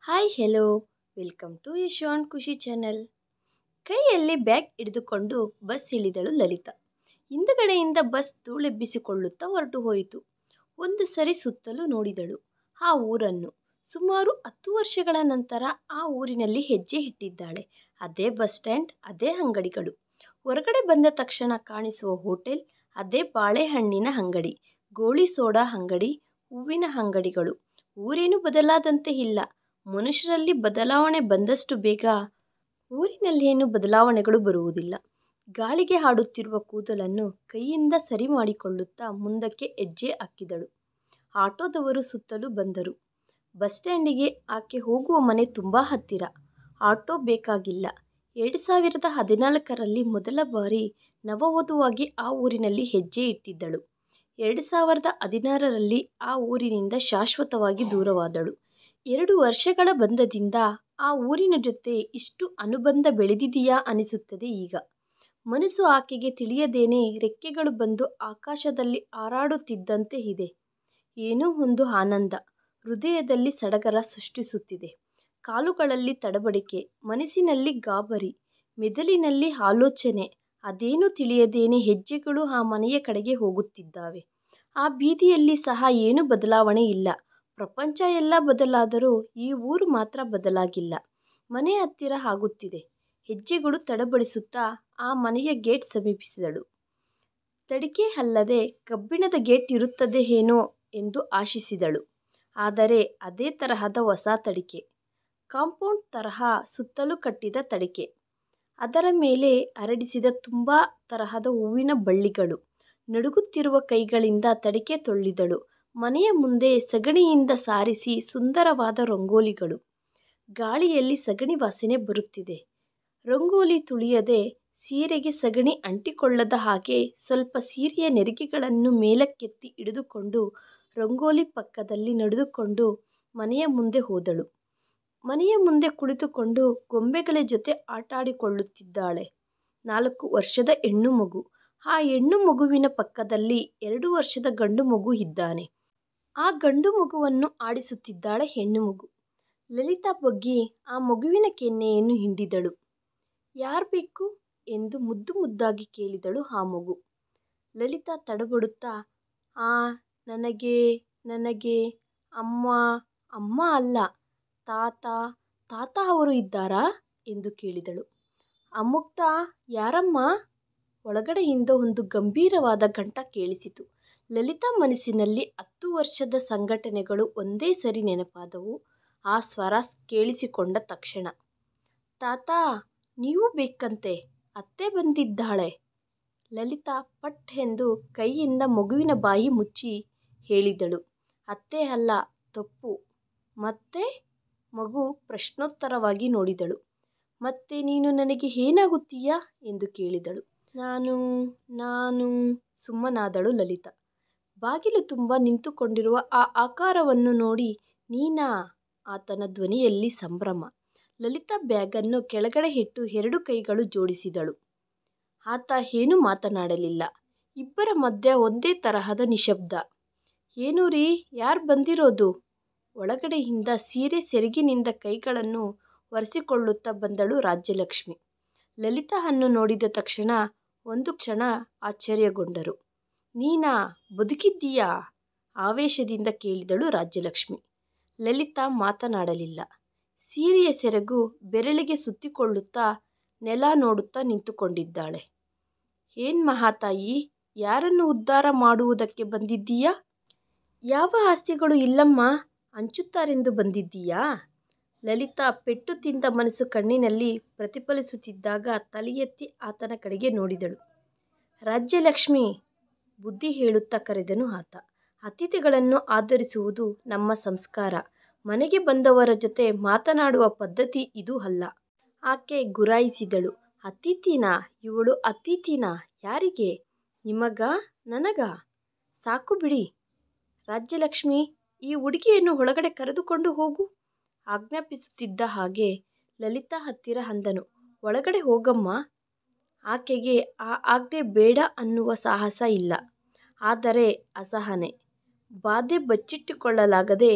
Hi hello welcome to ಯಶೋನ್ ಖುಷಿ channel. ಕೈಯಲ್ಲಿ bag ಹಿಡಿದುಕೊಂಡು ಬಸ್ ಇಳಿದಳು ಲಲಿತಾ. ಹಿಂದುಗಡೆಯಿಂದ ಬಸ್ ಧೂಳೆಬ್ಬಿಸಿಕೊಳ್ಳುತ್ತಾ ಹೊರಟು ಹೋಯಿತು. ಒಂದು ಸರಿ ಸುತ್ತಲೂ ನೋಡಿದಳು ಆ ಊರನ್ನು. ಸುಮಾರು 10 ವರ್ಷಗಳ ನಂತರ ಆ ಊರಿನಲ್ಲಿ ಹೆಜ್ಜೆ ಇಟ್ಟಿದ್ದಾಳೆ. ಅದೇ ಬಸ್ ಸ್ಟ್ಯಾಂಡ್, ಅದೇ ಅಂಗಡಿಗಳು. ಹೊರಗಡೆ ಬಂದ ತಕ್ಷಣ ಕಾಣಿಸುವ ಹೋಟೆಲ್, ಅದೇ ಬಾಳೆಹಣ್ಣಿನ ಅಂಗಡಿ, ಗೋಳಿ ಸೋಡಾ ಅಂಗಡಿ, ಹೂವಿನ ಅಂಗಡಿಗಳು. ಊರೇನು ಬದಲಾದಂತೆ ಇಲ್ಲ. ಮನುಷ್ಯರಲ್ಲಿ ಬದಲಾವಣೆ ಬಂದಷ್ಟು ಬೇಗ ಊರಿನಲ್ಲೇನು ಬದಲಾವಣೆಗಳು ಬರುವುದಿಲ್ಲ. ಗಾಳಿಗೆ ಆಡುತ್ತಿರುವ ಕೂದಲನ್ನು ಕೈಯಿಂದ ಸರಿ ಮಾಡಿಕೊಳ್ಳುತ್ತಾ ಮುಂದಕ್ಕೆ ಹೆಜ್ಜೆ ಹಾಕಿದಳು. ಆಟೋದವರು ಸುತ್ತಲೂ ಬಂದರು. ಬಸ್ ಸ್ಟ್ಯಾಂಡಿಗೆ ಆಕೆ ಹೋಗುವ ಮನೆ ತುಂಬ ಹತ್ತಿರ. ಆಟೋ ಬೇಕಾಗಿಲ್ಲ. 2014ರಲ್ಲಿ ಮೊದಲ ಬಾರಿ ನವವಧುವಾಗಿ ಆ ಊರಿನಲ್ಲಿ ಹೆಜ್ಜೆ ಇಟ್ಟಿದ್ದಳು. 2016ರಲ್ಲಿ ಆ ಊರಿನಿಂದ ಶಾಶ್ವತವಾಗಿ ದೂರವಾದಳು. 2 ವರ್ಷಗಳ ಬಂಧದಿಂದ ಆ ಊರಿನ ಜೊತೆ ಇಷ್ಟು ಅನುಬಂಧ ಬೆಳೆದಿದೆಯಾ ಅನಿಸುತ್ತದೆ ಈಗ. ಮನಸ್ಸು ಆಕೆಗೆ ತಿಳಿಯದೇನೆ ರೆಕ್ಕೆಗಳು ಬಂದು ಆಕಾಶದಲ್ಲಿ ಹಾರಾಡುತ್ತಿದ್ದಂತೆ ಇದೆ. ಏನೋ ಒಂದು ಆನಂದ ಹೃದಯದಲ್ಲಿ ಸಡಗರ ಸೃಷ್ಟಿಸುತ್ತಿದೆ. ಕಾಲುಗಳಲ್ಲಿ ತಡಬಡಿಕೆ, ಮನಸ್ಸಿನಲ್ಲಿ ಗಾಬರಿ, ಮೆದುಳಿನಲ್ಲಿ ಆಲೋಚನೆ. ಅದೇನೂ ತಿಳಿಯದೇನೆ ಹೆಜ್ಜೆಗಳು ಆ ಮನೆಯ ಕಡೆಗೆ ಹೋಗುತ್ತಿದ್ದಾವೆ. ಆ ಬೀದಿಯಲ್ಲಿ ಸಹ ಏನೂ ಬದಲಾವಣೆ ಇಲ್ಲ. ಪ್ರಪಂಚ ಎಲ್ಲ ಬದಲಾದರೂ ಈ ಊರು ಮಾತ್ರ ಬದಲಾಗಿಲ್ಲ. ಮನೆ ಹತ್ತಿರ ಆಗುತ್ತಿದೆ. ಹೆಜ್ಜೆಗಳು ತಡಬಡಿಸುತ್ತಾ ಆ ಮನೆಯ ಗೇಟ್ ಸಮೀಪಿಸಿದಳು. ತಡಿಕೆ ಅಲ್ಲದೆ ಕಬ್ಬಿಣದ ಗೇಟ್ ಇರುತ್ತದೆ ಏನೋ ಎಂದು ಆಶಿಸಿದಳು. ಆದರೆ ಅದೇ ತರಹದ ಹೊಸ ತಡಿಕೆ. ಕಾಂಪೌಂಡ್ ತರಹ ಸುತ್ತಲೂ ಕಟ್ಟಿದ ತಡಿಕೆ. ಅದರ ಮೇಲೆ ಹರಡಿಸಿದ ತುಂಬ ತರಹದ ಹೂವಿನ ಬಳ್ಳಿಗಳು. ನಡುಗುತ್ತಿರುವ ಕೈಗಳಿಂದ ತಡಿಕೆ ತೊಳೆದಳು. ಮನೆಯ ಮುಂದೆ ಸಗಣಿಯಿಂದ ಸಾರಿಸಿ ಸುಂದರವಾದ ರಂಗೋಲಿಗಳು. ಗಾಳಿಯಲ್ಲಿ ಸಗಣಿ ವಾಸನೆ ಬರುತ್ತಿದೆ. ರಂಗೋಲಿ ತುಳಿಯದೆ ಸೀರೆಗೆ ಸಗಣಿ ಅಂಟಿಕೊಳ್ಳದ ಹಾಗೆ ಸ್ವಲ್ಪ ಸೀರೆಯ ನೆರಿಗೆಗಳನ್ನು ಮೇಲಕ್ಕೆತ್ತಿ ಹಿಡಿದುಕೊಂಡು ರಂಗೋಲಿ ಪಕ್ಕದಲ್ಲಿ ನಡೆದುಕೊಂಡು ಮನೆಯ ಮುಂದೆ ಹೋದಳು. ಮನೆಯ ಮುಂದೆ ಕುಳಿತುಕೊಂಡು ಗೊಂಬೆಗಳ ಜೊತೆ ಆಟಾಡಿಕೊಳ್ಳುತ್ತಿದ್ದಾಳೆ 4 ವರ್ಷದ ಹೆಣ್ಣು ಮಗು. ಆ ಹೆಣ್ಣು ಮಗುವಿನ ಪಕ್ಕದಲ್ಲಿ 2 ವರ್ಷದ ಗಂಡು ಮಗು ಇದ್ದಾನೆ. ಆ ಗಂಡು ಮಗುವನ್ನು ಆಡಿಸುತ್ತಿದ್ದಾಳೆ ಹೆಣ್ಣು ಮಗು. ಲಲಿತಾ ಬಗ್ಗಿ ಆ ಮಗುವಿನ ಕೆನ್ನೆಯನ್ನು ಹಿಂಡಿದಳು. ಯಾರ್ಬೇಕು ಎಂದು ಮುದ್ದು ಮುದ್ದಾಗಿ ಕೇಳಿದಳು ಆ ಮಗು. ಲಲಿತಾ ತಡಬಡುತ್ತಾ ನನಗೆ ಅಮ್ಮ ಅಮ್ಮ ಅಲ್ಲ, ತಾತ ಅವರು ಇದ್ದಾರಾ ಎಂದು ಕೇಳಿದಳು. ಅಮುಕ್ತ ಯಾರಮ್ಮ? ಒಳಗಡೆಯಿಂದ ಒಂದು ಗಂಭೀರವಾದ ಕಂಠ ಕೇಳಿಸಿತು. ಲಲಿತಾ ಮನಸ್ಸಿನಲ್ಲಿ 10 ವರ್ಷದ ಸಂಘಟನೆಗಳು ಒಂದೇ ಸರಿ ನೆನಪಾದವು. ಆ ಸ್ವರ ಕೇಳಿಸಿಕೊಂಡ ತಕ್ಷಣ, ತಾತ ನೀವು ಬೇಕಂತೆ, ಅತ್ತೆ ಬಂದಿದ್ದಾಳೆ. ಲಲಿತಾ ಪಟ್ ಎಂದು ಕೈಯಿಂದ ಮಗುವಿನ ಬಾಯಿ ಮುಚ್ಚಿ ಹೇಳಿದಳು. ಅತ್ತೆ ಅಲ್ಲ, ತಪ್ಪು. ಮತ್ತೆ? ಮಗು ಪ್ರಶ್ನೋತ್ತರವಾಗಿ ನೋಡಿದಳು. ಮತ್ತೆ ನೀನು ನನಗೆ ಏನಾಗುತ್ತೀಯಾ ಎಂದು ಕೇಳಿದಳು. ನಾನು ಸುಮ್ಮನಾದಳು ಲಲಿತಾ. ಬಾಗಿಲು ತುಂಬ ನಿಂತುಕೊಂಡಿರುವ ಆ ಆಕಾರವನ್ನು ನೋಡಿ ನೀನಾ? ಆತನ ಧ್ವನಿಯಲ್ಲಿ ಸಂಭ್ರಮ. ಲಲಿತಾ ಬ್ಯಾಗನ್ನು ಕೆಳಗಡೆ ಇಟ್ಟು 2 ಕೈಗಳು ಜೋಡಿಸಿದಳು. ಆತ ಏನೂ ಮಾತನಾಡಲಿಲ್ಲ. ಇಬ್ಬರ ಮಧ್ಯ ಒಂದೇ ತರಹದ ನಿಶ್ಶಬ್ದ. ಏನು ರೀ, ಯಾರು ಬಂದಿರೋದು? ಒಳಗಡೆಯಿಂದ ಸೀರೆ ಸೆರಗಿನಿಂದ ಕೈಗಳನ್ನು ಒರೆಸಿಕೊಳ್ಳುತ್ತಾ ಬಂದಳು ರಾಜ್ಯಲಕ್ಷ್ಮಿ. ಲಲಿತಾವನ್ನು ನೋಡಿದ ತಕ್ಷಣ ಒಂದು ಕ್ಷಣ ಆಶ್ಚರ್ಯಗೊಂಡರು. ನೀನಾ, ಬದುಕಿದ್ದೀಯಾ? ಆವೇಶದಿಂದ ಕೇಳಿದಳು ರಾಜ್ಯಲಕ್ಷ್ಮಿ. ಲಲಿತಾ ಮಾತನಾಡಲಿಲ್ಲ. ಸೀರೆಯ ಸೆರಗು ಬೆರಳಿಗೆ ಸುತ್ತಿಕೊಳ್ಳುತ್ತಾ ನೆಲ ನೋಡುತ್ತಾ ನಿಂತುಕೊಂಡಿದ್ದಾಳೆ. ಏನ್ ಮಹಾತಾಯಿ, ಯಾರನ್ನು ಉದ್ಧಾರ ಮಾಡುವುದಕ್ಕೆ ಬಂದಿದ್ದೀಯಾ? ಯಾವ ಆಸ್ತಿಗಳು ಇಲ್ಲಮ್ಮ, ಹಂಚುತ್ತಾರೆಂದು ಬಂದಿದ್ದೀಯಾ? ಲಲಿತಾ ಪೆಟ್ಟು ತಿಂದ ಮನಸ್ಸು ಕಣ್ಣಿನಲ್ಲಿ ಪ್ರತಿಫಲಿಸುತ್ತಿದ್ದಾಗ ತಲೆ ಎತ್ತಿ ಆತನ ಕಡೆಗೆ ನೋಡಿದಳು. ರಾಜ್ಯಲಕ್ಷ್ಮಿ, ಬುದ್ಧಿ ಹೇಳುತ್ತಾ ಕರೆದನು ಆತ. ಅತಿಥಿಗಳನ್ನು ಆದರಿಸುವುದು ನಮ್ಮ ಸಂಸ್ಕಾರ. ಮನೆಗೆ ಬಂದವರ ಜೊತೆ ಮಾತನಾಡುವ ಪದ್ಧತಿ ಇದು ಅಲ್ಲ. ಆಕೆ ಗುರಾಯಿಸಿದಳು. ಅತಿಥಿನಾ? ಇವಳು ಅತಿಥಿನಾ? ಯಾರಿಗೆ? ನಿಮಗಾ? ನನಗಾ? ಸಾಕು ಬಿಡಿ. ರಾಜ್ಯಲಕ್ಷ್ಮಿ, ಈ ಹುಡುಗಿಯನ್ನು ಒಳಗಡೆ ಕರೆದುಕೊಂಡು ಹೋಗು. ಆಜ್ಞಾಪಿಸುತ್ತಿದ್ದ ಹಾಗೆ ಲಲಿತಾ ಹತ್ತಿರ ಅಂದನು. ಒಳಗಡೆ ಹೋಗಮ್ಮ. ಆಕೆಗೆ ಆ ಆಜ್ಞೆ ಬೇಡ ಅನ್ನುವ ಸಾಹಸ ಇಲ್ಲ. ಆದರೆ ಅಸಹನೆ, ಬಾಧೆ ಬಚ್ಚಿಟ್ಟುಕೊಳ್ಳಲಾಗದೆ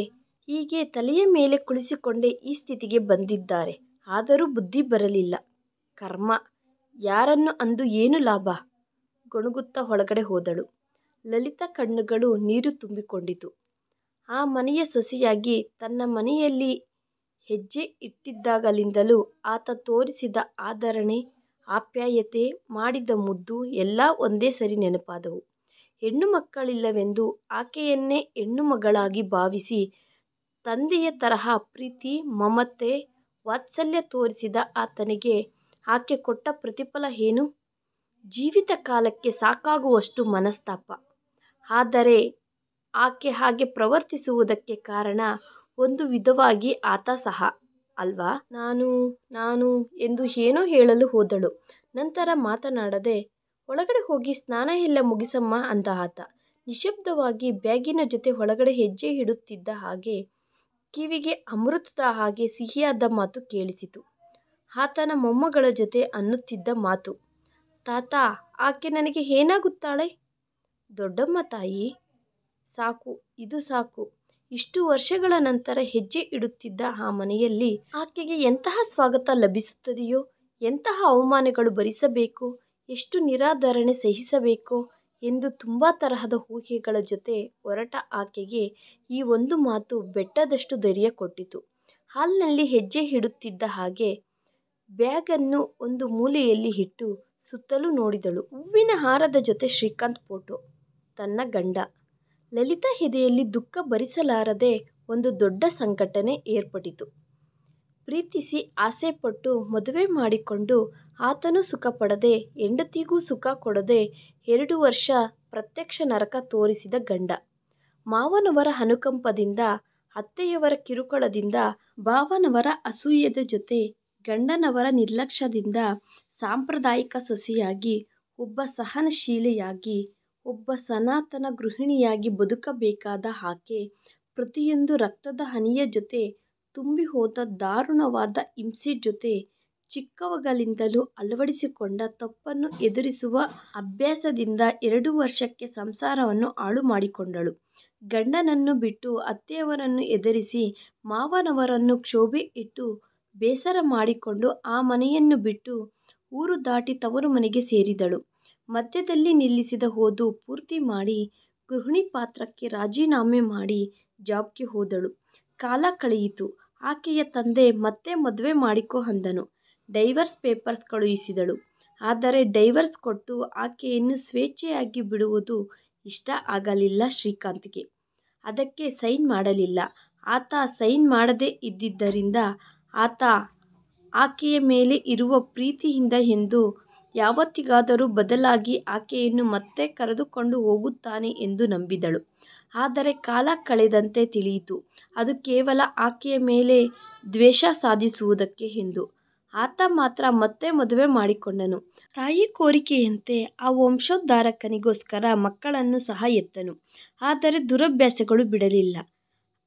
ಹೀಗೆ ತಲೆಯ ಮೇಲೆ ಕುಳಿಸಿಕೊಂಡೇ ಈ ಸ್ಥಿತಿಗೆ ಬಂದಿದ್ದಾರೆ. ಆದರೂ ಬುದ್ಧಿ ಬರಲಿಲ್ಲ. ಕರ್ಮ, ಯಾರನ್ನು ಅಂದು ಏನು ಲಾಭ? ಗೊಣಗುತ್ತಾ ಒಳಗಡೆ ಹೋದಳು. ಲಲಿತಾ ಕಣ್ಣುಗಳು ನೀರು ತುಂಬಿಕೊಂಡಿತು. ಆ ಮನೆಯ ಸೊಸೆಯಾಗಿ ತನ್ನ ಮನೆಯಲ್ಲಿ ಹೆಜ್ಜೆ ಇಟ್ಟಿದ್ದಾಗಲಿಂದಲೂ ಆತ ತೋರಿಸಿದ ಆದರಣೆ, ಆಪ್ಯಾಯತೆ, ಮಾಡಿದ ಮುದ್ದು ಎಲ್ಲ ಒಂದೇ ಸರಿ ನೆನಪಾದವು. ಹೆಣ್ಣು ಮಕ್ಕಳಿಲ್ಲವೆಂದು ಆಕೆಯನ್ನೇ ಹೆಣ್ಣು ಮಗಳಾಗಿ ಭಾವಿಸಿ ತಂದೆಯ ತರಹ ಪ್ರೀತಿ, ಮಮತೆ, ವಾತ್ಸಲ್ಯ ತೋರಿಸಿದ ಆತನಿಗೆ ಆಕೆ ಕೊಟ್ಟ ಪ್ರತಿಫಲ ಏನು? ಜೀವಿತ ಕಾಲಕ್ಕೆ ಸಾಕಾಗುವಷ್ಟು ಮನಸ್ತಾಪ. ಆದರೆ ಆಕೆ ಹಾಗೆ ಪ್ರವರ್ತಿಸುವುದಕ್ಕೆ ಕಾರಣ ಒಂದು ವಿಧವಾಗಿ ಆತ ಸಹ ಅಲ್ವಾ? ನಾನು ಎಂದು ಏನೋ ಹೇಳಲು ಹೋದಳು. ನಂತರ ಮಾತನಾಡದೆ, ಒಳಗಡೆ ಹೋಗಿ ಸ್ನಾನ ಎಲ್ಲ ಮುಗಿಸಮ್ಮ ಅಂದ ಆತ. ನಿಶ್ಶಬ್ದವಾಗಿ ಬ್ಯಾಗಿನ ಜೊತೆ ಒಳಗಡೆ ಹೆಜ್ಜೆ ಇಡುತ್ತಿದ್ದ ಹಾಗೆ ಕಿವಿಗೆ ಅಮೃತದ ಹಾಗೆ ಸಿಹಿಯಾದ ಮಾತು ಕೇಳಿಸಿತು. ಆತನ ಮೊಮ್ಮಗಳ ಜೊತೆ ಅನ್ನುತ್ತಿದ್ದ ಮಾತು. ತಾತ, ಆಕೆ ನನಗೆ ಏನಾಗುತ್ತಾಳೆ? ದೊಡ್ಡಮ್ಮ ತಾಯಿ. ಸಾಕು, ಇದು ಸಾಕು. ಇಷ್ಟು ವರ್ಷಗಳ ನಂತರ ಹೆಜ್ಜೆ ಇಡುತ್ತಿದ್ದ ಆ ಮನೆಯಲ್ಲಿ ಆಕೆಗೆ ಎಂತಹ ಸ್ವಾಗತ ಲಭಿಸುತ್ತದೆಯೋ, ಎಂತಹ ಅವಮಾನಗಳು ಭರಿಸಬೇಕೋ, ಎಷ್ಟು ನಿರಾದರಣೆ ಸಹಿಸಬೇಕೋ ಎಂದು ತುಂಬ ತರಹದ ಊಹೆಗಳ ಜೊತೆ ಹೊರಟ ಆಕೆಗೆ ಈ ಒಂದು ಮಾತು ಬೆಟ್ಟದಷ್ಟು ಧೈರ್ಯ ಕೊಟ್ಟಿತು. ಹಾಲ್ನಲ್ಲಿ ಹೆಜ್ಜೆ ಇಡುತ್ತಿದ್ದ ಹಾಗೆ ಬ್ಯಾಗನ್ನು ಒಂದು ಮೂಲೆಯಲ್ಲಿ ಇಟ್ಟು ಸುತ್ತಲೂ ನೋಡಿದಳು. ಹೂವಿನ ಹಾರದ ಜೊತೆ ಶ್ರೀಕಾಂತ್ ಫೋಟೋ. ತನ್ನ ಗಂಡ. ಲಲಿತಾ ಎದೆಯಲ್ಲಿ ದುಃಖ ಭರಿಸಲಾರದೆ ಒಂದು ದೊಡ್ಡ ಸಂಘಟನೆ ಏರ್ಪಟ್ಟಿತು. ಪ್ರೀತಿಸಿ ಆಸೆಪಟ್ಟು ಮದುವೆ ಮಾಡಿಕೊಂಡು ಆತನೂ ಸುಖ ಪಡದೆ ಹೆಂಡತಿಗೂ ಸುಖ ಕೊಡದೆ 2 ವರ್ಷ ಪ್ರತ್ಯಕ್ಷ ನರಕ ತೋರಿಸಿದ ಗಂಡ. ಮಾವನವರ ಅನುಕಂಪದಿಂದ, ಅತ್ತೆಯವರ ಕಿರುಕುಳದಿಂದ, ಭಾವನವರ ಅಸೂಯದ ಜೊತೆ ಗಂಡನವರ ನಿರ್ಲಕ್ಷ್ಯದಿಂದ ಸಾಂಪ್ರದಾಯಿಕ ಸೊಸೆಯಾಗಿ, ಒಬ್ಬ ಸಹನಶೀಲೆಯಾಗಿ, ಒಬ್ಬ ಸನಾತನ ಗೃಹಿಣಿಯಾಗಿ ಬದುಕಬೇಕಾದ ಆಕೆ ಪ್ರತಿಯೊಂದು ರಕ್ತದ ಹನಿಯ ಜೊತೆ ತುಂಬಿ ಹೋದ ದಾರುಣವಾದ ಹಿಂಸೆ ಜೊತೆ ಚಿಕ್ಕವಗಳಿಂದಲೂ ಅಳವಡಿಸಿಕೊಂಡ ತಪ್ಪನ್ನು ಎದುರಿಸುವ ಅಭ್ಯಾಸದಿಂದ 2 ವರ್ಷಕ್ಕೆ ಸಂಸಾರವನ್ನು ಹಾಳು ಮಾಡಿಕೊಂಡಳು. ಗಂಡನನ್ನು ಬಿಟ್ಟು ಅತ್ತೆಯವರನ್ನು ಎದುರಿಸಿ ಮಾವನವರನ್ನು ಕ್ಷೋಭೆ ಇಟ್ಟು ಬೇಸರ ಮಾಡಿಕೊಂಡು ಆ ಮನೆಯನ್ನು ಬಿಟ್ಟು ಊರು ದಾಟಿ ತವರು ಮನೆಗೆ ಸೇರಿದಳು. ಮಧ್ಯದಲ್ಲಿ ನಿಲ್ಲಿಸಿದ ಓದು ಪೂರ್ತಿ ಮಾಡಿ ಗೃಹಿಣಿ ಪಾತ್ರಕ್ಕೆ ರಾಜೀನಾಮೆ ಮಾಡಿ ಜಾಬ್ಗೆ ಹೋದಳು. ಕಾಲ ಕಳೆಯಿತು. ಆಕೆಯ ತಂದೆ ಮತ್ತೆ ಮದುವೆ ಮಾಡಿಕೊ ಅಂದನು. ಡೈವರ್ಸ್ ಪೇಪರ್ಸ್ ಕಳುಹಿಸಿದಳು. ಆದರೆ ಡೈವರ್ಸ್ ಕೊಟ್ಟು ಆಕೆಯನ್ನು ಸ್ವೇಚ್ಛೆಯಾಗಿ ಬಿಡುವುದು ಇಷ್ಟ ಆಗಲಿಲ್ಲ ಶ್ರೀಕಾಂತ್ಗೆ. ಅದಕ್ಕೆ ಸೈನ್ ಮಾಡಲಿಲ್ಲ. ಆತ ಸೈನ್ ಮಾಡದೇ ಇದ್ದಿದ್ದರಿಂದ ಆತ ಆಕೆಯ ಮೇಲೆ ಇರುವ ಪ್ರೀತಿಯಿಂದ ಎಂದು ಯಾವತ್ತಿಗಾದರೂ ಬದಲಾಗಿ ಆಕೆಯನ್ನು ಮತ್ತೆ ಕರೆದುಕೊಂಡು ಹೋಗುತ್ತಾನೆ ಎಂದು ನಂಬಿದಳು. ಆದರೆ ಕಾಲ ಕಳೆದಂತೆ ತಿಳಿಯಿತು, ಅದು ಕೇವಲ ಆಕೆಯ ಮೇಲೆ ದ್ವೇಷ ಸಾಧಿಸುವುದಕ್ಕೆ ಎಂದು. ಆತ ಮಾತ್ರ ಮತ್ತೆ ಮದುವೆ ಮಾಡಿಕೊಂಡನು. ತಾಯಿ ಕೋರಿಕೆಯಂತೆ ಆ ವಂಶೋದ್ಧಾರಕನಿಗೋಸ್ಕರ ಮಕ್ಕಳನ್ನು ಸಹ ಹೆತ್ತನು. ಆದರೆ ದುರಭ್ಯಾಸಗಳು ಬಿಡಲಿಲ್ಲ.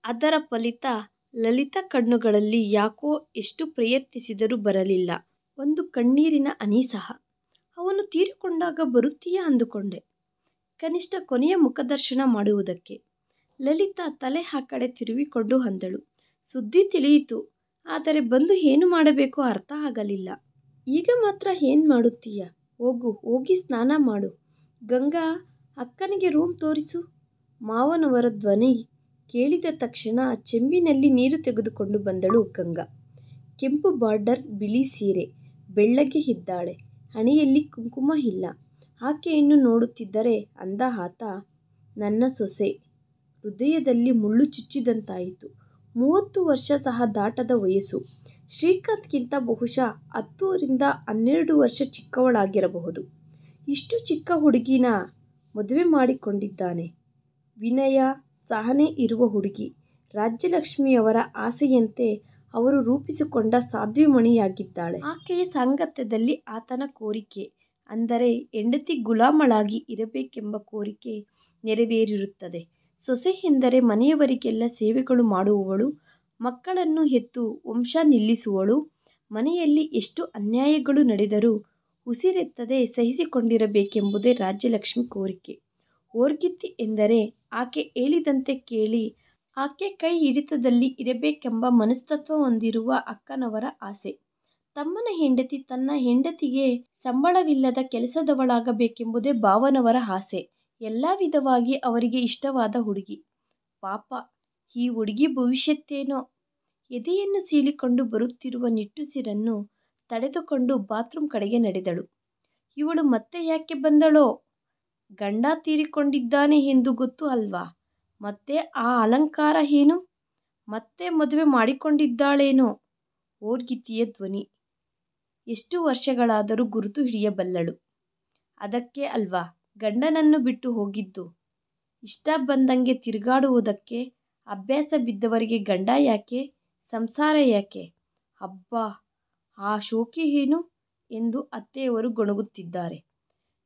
ಅದರ ಫಲಿತ ಲಲಿತಾ ಕಣ್ಣುಗಳಲ್ಲಿ ಯಾಕೋ ಎಷ್ಟು ಪ್ರಯತ್ನಿಸಿದರೂ ಬರಲಿಲ್ಲ ಒಂದು ಕಣ್ಣೀರಿನ ಹನಿ ಸಹ. ಅವನು ತೀರಿಕೊಂಡಾಗ ಬರುತ್ತೀಯಾ ಅಂದುಕೊಂಡೆ, ಕನಿಷ್ಠ ಕೊನೆಯ ಮುಖದರ್ಶನ ಮಾಡುವುದಕ್ಕೆ. ಲಲಿತಾ ತಲೆ ಆ ಕಡೆ ತಿರುವಿಕೊಂಡು ಅಂದಳು. ಸುದ್ದಿ ತಿಳಿಯಿತು, ಆದರೆ ಬಂದು ಏನು ಮಾಡಬೇಕೋ ಅರ್ಥ ಆಗಲಿಲ್ಲ. ಈಗ ಮಾತ್ರ ಏನು ಮಾಡುತ್ತೀಯ? ಹೋಗಿ ಸ್ನಾನ ಮಾಡು. ಗಂಗಾ, ಅಕ್ಕನಿಗೆ ರೂಮ್ ತೋರಿಸು. ಮಾವನವರ ಧ್ವನಿ ಕೇಳಿದ ತಕ್ಷಣ ಚೆಂಬಿನಲ್ಲಿ ನೀರು ತೆಗೆದುಕೊಂಡು ಬಂದಳು ಗಂಗಾ. ಕೆಂಪು ಬಾರ್ಡರ್ ಬಿಳಿ ಸೀರೆ, ಬೆಳ್ಳಗೆ ಇದ್ದಾಳೆ. ಹಣೆಯಲ್ಲಿ ಕುಂಕುಮ ಇಲ್ಲ. ಆಕೆಯನ್ನು ನೋಡುತ್ತಿದ್ದರೆ ಅಂದ ಆತ, ನನ್ನ ಸೊಸೆ. ಹೃದಯದಲ್ಲಿ ಮುಳ್ಳು ಚುಚ್ಚಿದಂತಾಯಿತು. 30 ವರ್ಷ ಸಹ ದಾಟದ ವಯಸ್ಸು. ಶ್ರೀಕಾಂತ್ಗಿಂತ ಬಹುಶಃ 10 ರಿಂದ 12 ವರ್ಷ ಚಿಕ್ಕವಳಾಗಿರಬಹುದು. ಇಷ್ಟು ಚಿಕ್ಕ ಹುಡುಗಿನ ಮದುವೆ ಮಾಡಿಕೊಂಡಿದ್ದಾನೆ. ವಿನಯ, ಸಹನೆ ಇರುವ ಹುಡುಗಿ. ರಾಜ್ಯಲಕ್ಷ್ಮಿಯವರ ಆಸೆಯಂತೆ ಅವರು ರೂಪಿಸಿಕೊಂಡ ಸಾಧ್ವಿಮಣಿಯಾಗಿದ್ದಾಳೆ. ಆಕೆಯ ಸಾಂಗತ್ಯದಲ್ಲಿ ಆತನ ಕೋರಿಕೆ, ಅಂದರೆ ಹೆಂಡತಿ ಗುಲಾಮಳಾಗಿ ಇರಬೇಕೆಂಬ ಕೋರಿಕೆ ನೆರವೇರಿರುತ್ತದೆ. ಸೊಸೆ ಎಂದರೆ ಮನೆಯವರಿಗೆಲ್ಲ ಸೇವೆಗಳು ಮಾಡುವವಳು, ಮಕ್ಕಳನ್ನು ಹೆತ್ತು ವಂಶ ನಿಲ್ಲಿಸುವವಳು, ಮನೆಯಲ್ಲಿ ಎಷ್ಟು ಅನ್ಯಾಯಗಳು ನಡೆದರೂ ಉಸಿರೆತ್ತದೆ ಸಹಿಸಿಕೊಂಡಿರಬೇಕೆಂಬುದೇ ರಾಜ್ಯಲಕ್ಷ್ಮಿ ಕೋರಿಕೆ. ಓರ್ಗಿತ್ತಿ ಎಂದರೆ ಆಕೆ ಹೇಳಿದಂತೆ ಕೇಳಿ ಆಕೆ ಕೈ ಹಿಡಿತದಲ್ಲಿ ಇರಬೇಕೆಂಬ ಮನಸ್ತತ್ವ ಹೊಂದಿರುವ ಅಕ್ಕನವರ ಆಸೆ. ತಮ್ಮನ ಹೆಂಡತಿ ತನ್ನ ಹೆಂಡತಿಗೆ ಸಂಬಳವಿಲ್ಲದ ಕೆಲಸದವಳಾಗಬೇಕೆಂಬುದೇ ಭಾವನವರ ಆಸೆ. ಎಲ್ಲ ವಿಧವಾಗಿ ಅವರಿಗೆ ಇಷ್ಟವಾದ ಹುಡುಗಿ. ಪಾಪ ಈ ಹುಡುಗಿ ಭವಿಷ್ಯತ್ತೇನೋ. ಎದೆಯನ್ನು ಸೀಳಿಕೊಂಡು ಬರುತ್ತಿರುವ ನಿಟ್ಟುಸಿರನ್ನು ತಡೆದುಕೊಂಡು ಬಾತ್ರೂಮ್ ಕಡೆಗೆ ನಡೆದಳು. ಇವಳು ಮತ್ತೆ ಯಾಕೆ ಬಂದಳೋ? ಗಂಡ ತೀರಿಕೊಂಡಿದ್ದಾನೆ ಎಂದು ಗೊತ್ತು ಅಲ್ವಾ? ಮತ್ತೆ ಆ ಅಲಂಕಾರ ಏನು? ಮತ್ತೆ ಮದುವೆ ಮಾಡಿಕೊಂಡಿದ್ದಾಳೇನೋ? ಓರ್ಗಿತಿಯ ಧ್ವನಿ. ಎಷ್ಟು ವರ್ಷಗಳಾದರೂ ಗುರುತು ಹಿಡಿಯಬಲ್ಲಳು. ಅದಕ್ಕೆ ಅಲ್ವಾ ಗಂಡನನ್ನು ಬಿಟ್ಟು ಹೋಗಿದ್ದು. ಇಷ್ಟ ಬಂದಂಗೆ ತಿರುಗಾಡುವುದಕ್ಕೆ ಅಭ್ಯಾಸ ಬಿದ್ದವರಿಗೆ ಗಂಡ ಯಾಕೆ, ಸಂಸಾರ ಯಾಕೆ? ಅಬ್ಬಾ, ಆ ಶೋಕಿ ಏನು ಎಂದು ಅತ್ತೆಯವರು ಗೊಣಗುತ್ತಿದ್ದಾರೆ.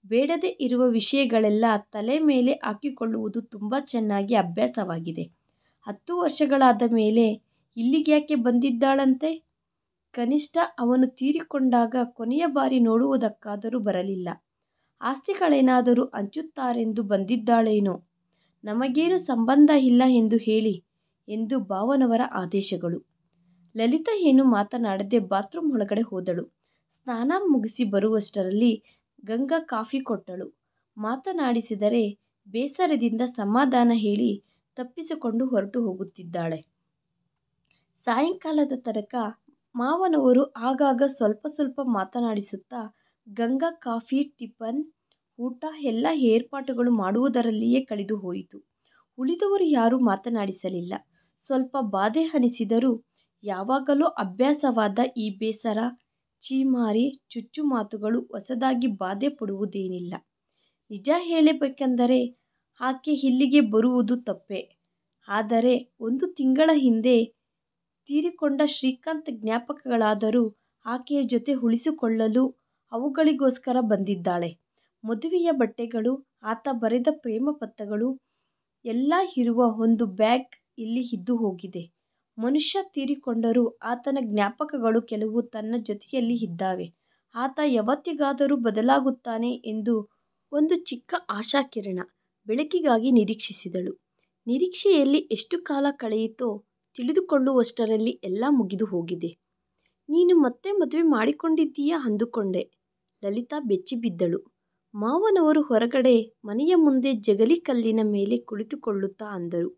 ಬೇಡದೇ ಇರುವ ವಿಷಯಗಳೆಲ್ಲ ತಲೆ ಮೇಲೆ ಹಾಕಿಕೊಳ್ಳುವುದು ತುಂಬ ಚೆನ್ನಾಗಿ ಅಭ್ಯಾಸವಾಗಿದೆ. 10 ವರ್ಷಗಳಾದ ಮೇಲೆ ಇಲ್ಲಿಗ್ಯಾಕೆ ಬಂದಿದ್ದಾಳಂತೆ? ಕನಿಷ್ಠ ಅವನು ತೀರಿಕೊಂಡಾಗ ಕೊನೆಯ ಬಾರಿ ನೋಡುವುದಕ್ಕಾದರೂ ಬರಲಿಲ್ಲ. ಆಸ್ತಿಗಳೇನಾದರೂ ಹಂಚುತ್ತಾರೆಂದು ಬಂದಿದ್ದಾಳೇನೋ? ನಮಗೇನು ಸಂಬಂಧ ಇಲ್ಲ ಎಂದು ಹೇಳಿ ಎಂದು ಭಾವನವರ ಆದೇಶಗಳು. ಲಲಿತಾ ಏನು ಮಾತನಾಡದೆ ಬಾತ್ರೂಮ್ ಒಳಗಡೆ ಹೋದಳು. ಸ್ನಾನ ಮುಗಿಸಿ ಬರುವಷ್ಟರಲ್ಲಿ ಗಂಗಾ ಕಾಫಿ ಕೊಟ್ಟಳು. ಮಾತನಾಡಿಸಿದರೆ ಬೇಸರದಿಂದ ಸಮಾಧಾನ ಹೇಳಿ ತಪ್ಪಿಸಿಕೊಂಡು ಹೊರಟು ಹೋಗುತ್ತಿದ್ದಾಳೆ. ಸಾಯಂಕಾಲದ ತನಕ ಮಾವನವರು ಆಗಾಗ ಸ್ವಲ್ಪ ಸ್ವಲ್ಪ ಮಾತನಾಡಿಸುತ್ತಾ ಗಂಗಾ ಕಾಫಿ, ಟಿಫನ್, ಊಟ ಎಲ್ಲ ಏರ್ಪಾಟುಗಳು ಮಾಡುವುದರಲ್ಲಿಯೇ ಕಳೆದು ಹೋಯಿತು. ಉಳಿದವರು ಯಾರೂ ಮಾತನಾಡಿಸಲಿಲ್ಲ. ಸ್ವಲ್ಪ ಬಾಧೆ ಅನಿಸಿದರೂ ಯಾವಾಗಲೂ ಅಭ್ಯಾಸವಾದ ಈ ಬೇಸರ, ಛೀಮಾರಿ, ಚುಚ್ಚು ಮಾತುಗಳು ಹೊಸದಾಗಿ ಬಾಧೆ ಪಡುವುದೇನಿಲ್ಲ. ನಿಜ ಹೇಳಬೇಕೆಂದರೆ ಆಕೆ ಇಲ್ಲಿಗೆ ಬರುವುದು ತಪ್ಪೇ. ಆದರೆ 1 ತಿಂಗಳ ಹಿಂದೆ ತೀರಿಕೊಂಡ ಶ್ರೀಕಾಂತ್ ಜ್ಞಾಪಕಗಳಾದರೂ ಆಕೆಯ ಜೊತೆ ಉಳಿಸಿಕೊಳ್ಳಲು ಅವುಗಳಿಗೋಸ್ಕರ ಬಂದಿದ್ದಾಳೆ. ಮದುವೆಯ ಬಟ್ಟೆಗಳು, ಆತ ಬರೆದ ಪ್ರೇಮಪತ್ರಗಳು ಎಲ್ಲ ಇರುವ ಒಂದು ಬ್ಯಾಗ್ ಇಲ್ಲಿ ಇದ್ದು ಹೋಗಿದೆ. ಮನುಷ್ಯ ತೀರಿಕೊಂಡರೂ ಆತನ ಜ್ಞಾಪಕಗಳು ಕೆಲವು ತನ್ನ ಜೊತೆಯಲ್ಲಿ ಇದ್ದಾವೆ. ಆತ ಯಾವತ್ತಿಗಾದರೂ ಬದಲಾಗುತ್ತಾನೆ ಎಂದು ಒಂದು ಚಿಕ್ಕ ಆಶಾಕಿರಣ ಬೆಳಕಿಗಾಗಿ ನಿರೀಕ್ಷಿಸಿದಳು. ನಿರೀಕ್ಷೆಯಲ್ಲಿ ಎಷ್ಟು ಕಾಲ ಕಳೆಯಿತೋ ತಿಳಿದುಕೊಳ್ಳುವಷ್ಟರಲ್ಲಿ ಎಲ್ಲ ಮುಗಿದು ಹೋಗಿದೆ. ನೀನು ಮತ್ತೆ ಮದುವೆ ಮಾಡಿಕೊಂಡಿದ್ದೀಯಾ ಅಂದುಕೊಂಡೆ. ಲಲಿತಾ ಬೆಚ್ಚಿಬಿದ್ದಳು. ಮಾವನವರು ಹೊರಗಡೆ ಮನೆಯ ಮುಂದೆ ಜಗಲಿ ಕಲ್ಲಿನ ಮೇಲೆ ಕುಳಿತುಕೊಳ್ಳುತ್ತಾ ಅಂದರು.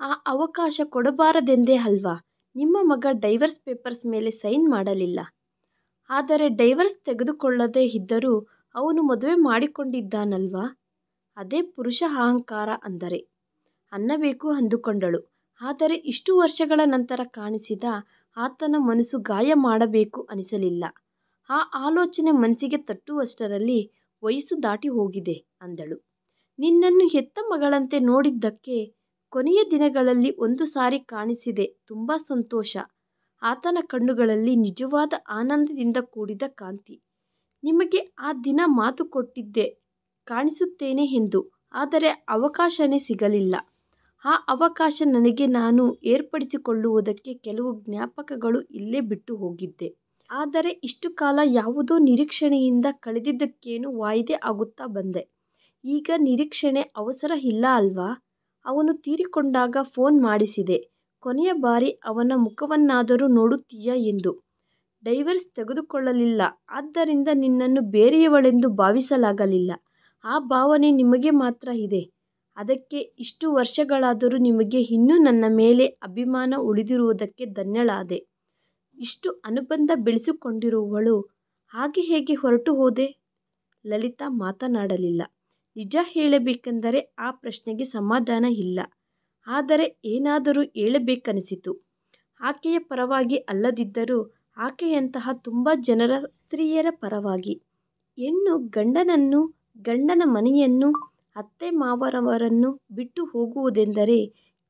ಆ ಅವಕಾಶ ಕೊಡಬಾರದೆಂದೇ ಅಲ್ವಾ ನಿಮ್ಮ ಮಗ ಡೈವರ್ಸ್ ಪೇಪರ್ಸ್ ಮೇಲೆ ಸೈನ್ ಮಾಡಲಿಲ್ಲ. ಆದರೆ ಡೈವರ್ಸ್ ತೆಗೆದುಕೊಳ್ಳದೇ ಇದ್ದರೂ ಅವನು ಮದುವೆ ಮಾಡಿಕೊಂಡಿದ್ದಾನಲ್ವಾ? ಅದೇ ಪುರುಷ ಅಹಂಕಾರ ಅಂದರೆ ಅನ್ನಬೇಕು ಅಂದುಕೊಂಡಳು. ಆದರೆ ಇಷ್ಟು ವರ್ಷಗಳ ನಂತರ ಕಾಣಿಸಿದ ಆತನ ಮನಸ್ಸು ಗಾಯ ಮಾಡಬೇಕು ಅನಿಸಲಿಲ್ಲ. ಆ ಆಲೋಚನೆ ಮನಸ್ಸಿಗೆ ತಟ್ಟುವಷ್ಟರಲ್ಲಿ ವಯಸ್ಸು ದಾಟಿ ಹೋಗಿದೆ ಅಂದಳು. ನಿನ್ನನ್ನು ಹೆತ್ತ ಮಗಳಂತೆ ನೋಡಿದ್ದಕ್ಕೆ ಕೊನೆಯ ದಿನಗಳಲ್ಲಿ ಒಂದು ಸಾರಿ ಕಾಣಿಸಿದೆ. ತುಂಬ ಸಂತೋಷ. ಆತನ ಕಣ್ಣುಗಳಲ್ಲಿ ನಿಜವಾದ ಆನಂದದಿಂದ ಕೂಡಿದ ಕಾಂತಿ. ನಿಮಗೆ ಆ ದಿನ ಮಾತು ಕೊಟ್ಟಿದ್ದೆ ಕಾಣಿಸುತ್ತೇನೆ ಎಂದು. ಆದರೆ ಅವಕಾಶನೇ ಸಿಗಲಿಲ್ಲ. ಆ ಅವಕಾಶ ನನಗೆ ನಾನು ಏರ್ಪಡಿಸಿಕೊಳ್ಳುವುದಕ್ಕೆ ಕೆಲವು ಜ್ಞಾಪಕಗಳು ಇಲ್ಲೇ ಬಿಟ್ಟು ಹೋಗಿದ್ದೆ. ಆದರೆ ಇಷ್ಟು ಕಾಲ ಯಾವುದೋ ನಿರೀಕ್ಷಣೆಯಿಂದ ಕಳೆದಿದ್ದಕ್ಕೇನೋ ವಾಯಿದೆ ಆಗುತ್ತಾ ಬಂದೆ. ಈಗ ನಿರೀಕ್ಷಣೆ ಅವಸರ ಇಲ್ಲ ಅಲ್ವಾ? ಅವನು ತೀರಿಕೊಂಡಾಗ ಫೋನ್ ಮಾಡಿಸಿದೆ. ಕೊನೆಯ ಬಾರಿ ಅವನ ಮುಖವನ್ನಾದರೂ ನೋಡುತ್ತೀಯಾ ಎಂದು. ಡೈವರ್ಸ್ ತೆಗೆದುಕೊಳ್ಳಲಿಲ್ಲ. ಆದ್ದರಿಂದ ನಿನ್ನನ್ನು ಬೇರೆಯವಳೆಂದು ಭಾವಿಸಲಾಗಲಿಲ್ಲ. ಆ ಭಾವನೆ ನಿಮಗೆ ಮಾತ್ರ ಇದೆ. ಅದಕ್ಕೆ ಇಷ್ಟು ವರ್ಷಗಳಾದರೂ ನಿಮಗೆ ಇನ್ನೂ ನನ್ನ ಮೇಲೆ ಅಭಿಮಾನ ಉಳಿದಿರುವುದಕ್ಕೆ ಧನ್ಯಳಾದೆ. ಇಷ್ಟು ಅನುಬಂಧ ಬೆಳೆಸಿಕೊಂಡಿರುವವಳು ಹಾಗೆ ಹೇಗೆ ಹೊರಟು ಹೋದೆ? ಲಲಿತಾ ಮಾತನಾಡಲಿಲ್ಲ. ನಿಜ ಹೇಳಬೇಕೆಂದರೆ ಆ ಪ್ರಶ್ನೆಗೆ ಸಮಾಧಾನ ಇಲ್ಲ. ಆದರೆ ಏನಾದರೂ ಹೇಳಬೇಕನಿಸಿತು. ಆಕೆಯ ಪರವಾಗಿ ಅಲ್ಲದಿದ್ದರೂ ಆಕೆಯಂತಹ ತುಂಬ ಜನರ ಸ್ತ್ರೀಯರ ಪರವಾಗಿ. ಹೆಣ್ಣು ಗಂಡನನ್ನು, ಗಂಡನ ಮನೆಯನ್ನು, ಅತ್ತೆ ಮಾವನವರನ್ನು ಬಿಟ್ಟು ಹೋಗುವುದೆಂದರೆ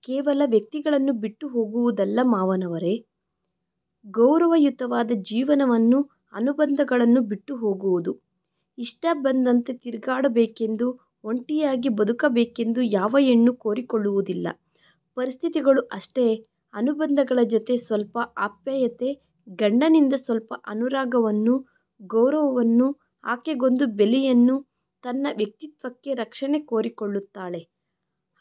ಕೇವಲ ವ್ಯಕ್ತಿಗಳನ್ನು ಬಿಟ್ಟು ಹೋಗುವುದಲ್ಲ ಮಾವನವರೇ. ಗೌರವಯುತವಾದ ಜೀವನವನ್ನು, ಅನುಬಂಧಗಳನ್ನು ಬಿಟ್ಟು ಹೋಗುವುದು. ಇಷ್ಟ ಬಂದಂತೆ ತಿರುಗಾಡಬೇಕೆಂದು, ಒಂಟಿಯಾಗಿ ಬದುಕಬೇಕೆಂದು ಯಾವ ಹೆಣ್ಣು ಕೋರಿಕೊಳ್ಳುವುದಿಲ್ಲ. ಪರಿಸ್ಥಿತಿಗಳು ಅಷ್ಟೇ. ಅನುಬಂಧಗಳ ಜೊತೆ ಸ್ವಲ್ಪ ಆಪ್ಯಾಯತೆ, ಗಂಡನಿಂದ ಸ್ವಲ್ಪ ಅನುರಾಗವನ್ನು, ಗೌರವವನ್ನು, ಆಕೆಗೊಂದು ಬೆಲೆಯನ್ನು, ತನ್ನ ವ್ಯಕ್ತಿತ್ವಕ್ಕೆ ರಕ್ಷಣೆ ಕೋರಿಕೊಳ್ಳುತ್ತಾಳೆ.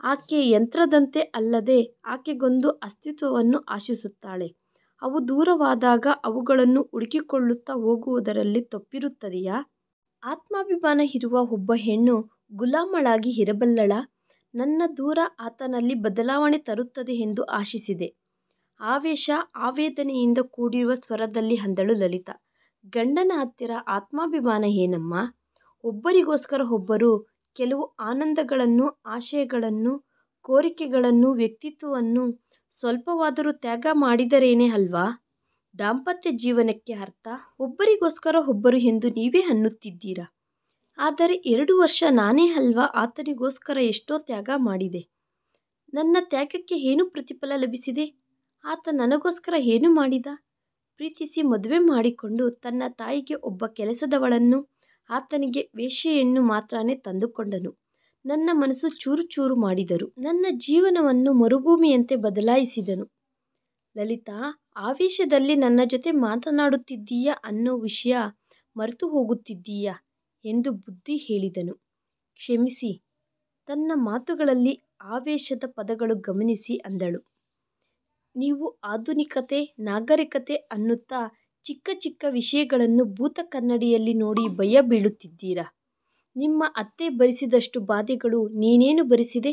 ಆಕೆ ಯಂತ್ರದಂತೆ ಅಲ್ಲದೆ ಆಕೆಗೊಂದು ಅಸ್ತಿತ್ವವನ್ನು ಆಶಿಸುತ್ತಾಳೆ. ಅವು ದೂರವಾದಾಗ ಅವುಗಳನ್ನು ಹುಡುಕಿಕೊಳ್ಳುತ್ತಾ ಹೋಗುವುದರಲ್ಲಿ ತಪ್ಪಿರುತ್ತದೆಯಾ? ಆತ್ಮಾಭಿಮಾನ ಇರುವ ಒಬ್ಬ ಹೆಣ್ಣು ಗುಲಾಮಳಾಗಿ ಇರಬಲ್ಲಳಾ? ನನ್ನ ದೂರ ಆತನಲ್ಲಿ ಬದಲಾವಣೆ ತರುತ್ತದೆ ಎಂದು ಆಶಿಸಿದೆ. ಆವೇಶ ಆವೇದನೆಯಿಂದ ಕೂಡಿರುವ ಸ್ವರದಲ್ಲಿ ಅಂದಳು ಲಲಿತಾ. ಗಂಡನ ಹತ್ತಿರ ಆತ್ಮಾಭಿಮಾನ ಏನಮ್ಮ? ಒಬ್ಬರಿಗೋಸ್ಕರ ಒಬ್ಬರು ಕೆಲವು ಆನಂದಗಳನ್ನು, ಆಶಯಗಳನ್ನು, ಕೋರಿಕೆಗಳನ್ನು, ವ್ಯಕ್ತಿತ್ವವನ್ನು ಸ್ವಲ್ಪವಾದರೂ ತ್ಯಾಗ ಮಾಡಿದರೇನೇ ಅಲ್ವಾ ದಾಂಪತ್ಯ ಜೀವನಕ್ಕೆ ಅರ್ಥ. ಒಬ್ಬರಿಗೋಸ್ಕರ ಒಬ್ಬರು ಎಂದು ನೀವೇ ಅನ್ನುತ್ತಿದ್ದೀರಾ. ಆದರೆ 2 ವರ್ಷ ನಾನೇ ಅಲ್ವಾ ಆತನಿಗೋಸ್ಕರ ಎಷ್ಟೋ ತ್ಯಾಗ ಮಾಡಿದೆ. ನನ್ನ ತ್ಯಾಗಕ್ಕೆ ಏನು ಪ್ರತಿಫಲ ಲಭಿಸಿದೆ? ಆತ ನನಗೋಸ್ಕರ ಏನು ಮಾಡಿದ? ಪ್ರೀತಿಸಿ ಮದುವೆ ಮಾಡಿಕೊಂಡು ತನ್ನ ತಾಯಿಗೆ ಒಬ್ಬ ಕೆಲಸದವಳನ್ನು, ಆತನಿಗೆ ವೇಶ್ಯೆಯನ್ನು ಮಾತ್ರನೇ ತಂದುಕೊಂಡನು. ನನ್ನ ಮನಸ್ಸು ಚೂರು ಚೂರು ಮಾಡಿದರು. ನನ್ನ ಜೀವನವನ್ನು ಮರುಭೂಮಿಯಂತೆ ಬದಲಾಯಿಸಿದನು. ಲಲಿತಾ, ಆವೇಶದಲ್ಲಿ ನನ್ನ ಜೊತೆ ಮಾತನಾಡುತ್ತಿದ್ದೀಯಾ ಅನ್ನೋ ವಿಷಯ ಮರೆತು ಹೋಗುತ್ತಿದ್ದೀಯಾ ಎಂದು ಬುದ್ಧಿ ಹೇಳಿದನು. ಕ್ಷಮಿಸಿ. ತನ್ನ ಮಾತುಗಳಲ್ಲಿ ಆವೇಶದ ಪದಗಳು ಗಮನಿಸಿ ಅಂದಳು. ನೀವು ಆಧುನಿಕತೆ, ನಾಗರಿಕತೆ ಅನ್ನುತ್ತಾ ಚಿಕ್ಕ ಚಿಕ್ಕ ವಿಷಯಗಳನ್ನು ಭೂತ ಕನ್ನಡಿಯಲ್ಲಿ ನೋಡಿ ಭಯ ಬೀಳುತ್ತಿದ್ದೀರಾ. ನಿಮ್ಮ ಅತ್ತೆ ಭರಿಸಿದಷ್ಟು ಬಾಧೆಗಳು ನೀನೇನು ಭರಿಸಿದೆ?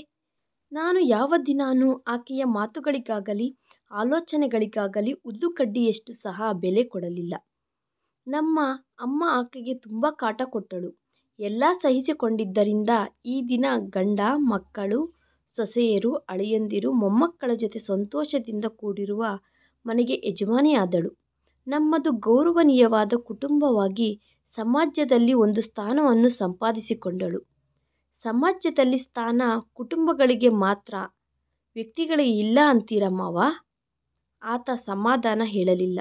ನಾನು ಯಾವ ದಿನಾನೂ ಆಕೆಯ ಮಾತುಗಳಿಗಾಗಲಿ ಆಲೋಚನೆಗಳಿಗಾಗಲಿ ಹುಲ್ಲುಕಡ್ಡಿಯಷ್ಟು ಸಹ ಬೆಲೆ ಕೊಡಲಿಲ್ಲ. ನಮ್ಮ ಅಮ್ಮ ಆಕೆಗೆ ತುಂಬ ಕಾಟ ಕೊಟ್ಟಳು. ಎಲ್ಲ ಸಹಿಸಿಕೊಂಡಿದ್ದರಿಂದ ಈ ದಿನ ಗಂಡ, ಮಕ್ಕಳು, ಸೊಸೆಯರು, ಅಳಿಯಂದಿರು, ಮೊಮ್ಮಕ್ಕಳ ಜೊತೆ ಸಂತೋಷದಿಂದ ಕೂಡಿರುವ ಮನೆಗೆ ಯಜಮಾನಿಯಾದಳು. ನಮ್ಮದು ಗೌರವನೀಯವಾದ ಕುಟುಂಬವಾಗಿ ಸಮಾಜದಲ್ಲಿ ಒಂದು ಸ್ಥಾನವನ್ನು ಸಂಪಾದಿಸಿಕೊಂಡಳು. ಸಮಾಜದಲ್ಲಿ ಸ್ಥಾನ ಕುಟುಂಬಗಳಿಗೆ ಮಾತ್ರ, ವ್ಯಕ್ತಿಗಳಿಗೆ ಇಲ್ಲ ಅಂತೀರ ಮಾವ? ಆತ ಸಮಾಧಾನ ಹೇಳಲಿಲ್ಲ.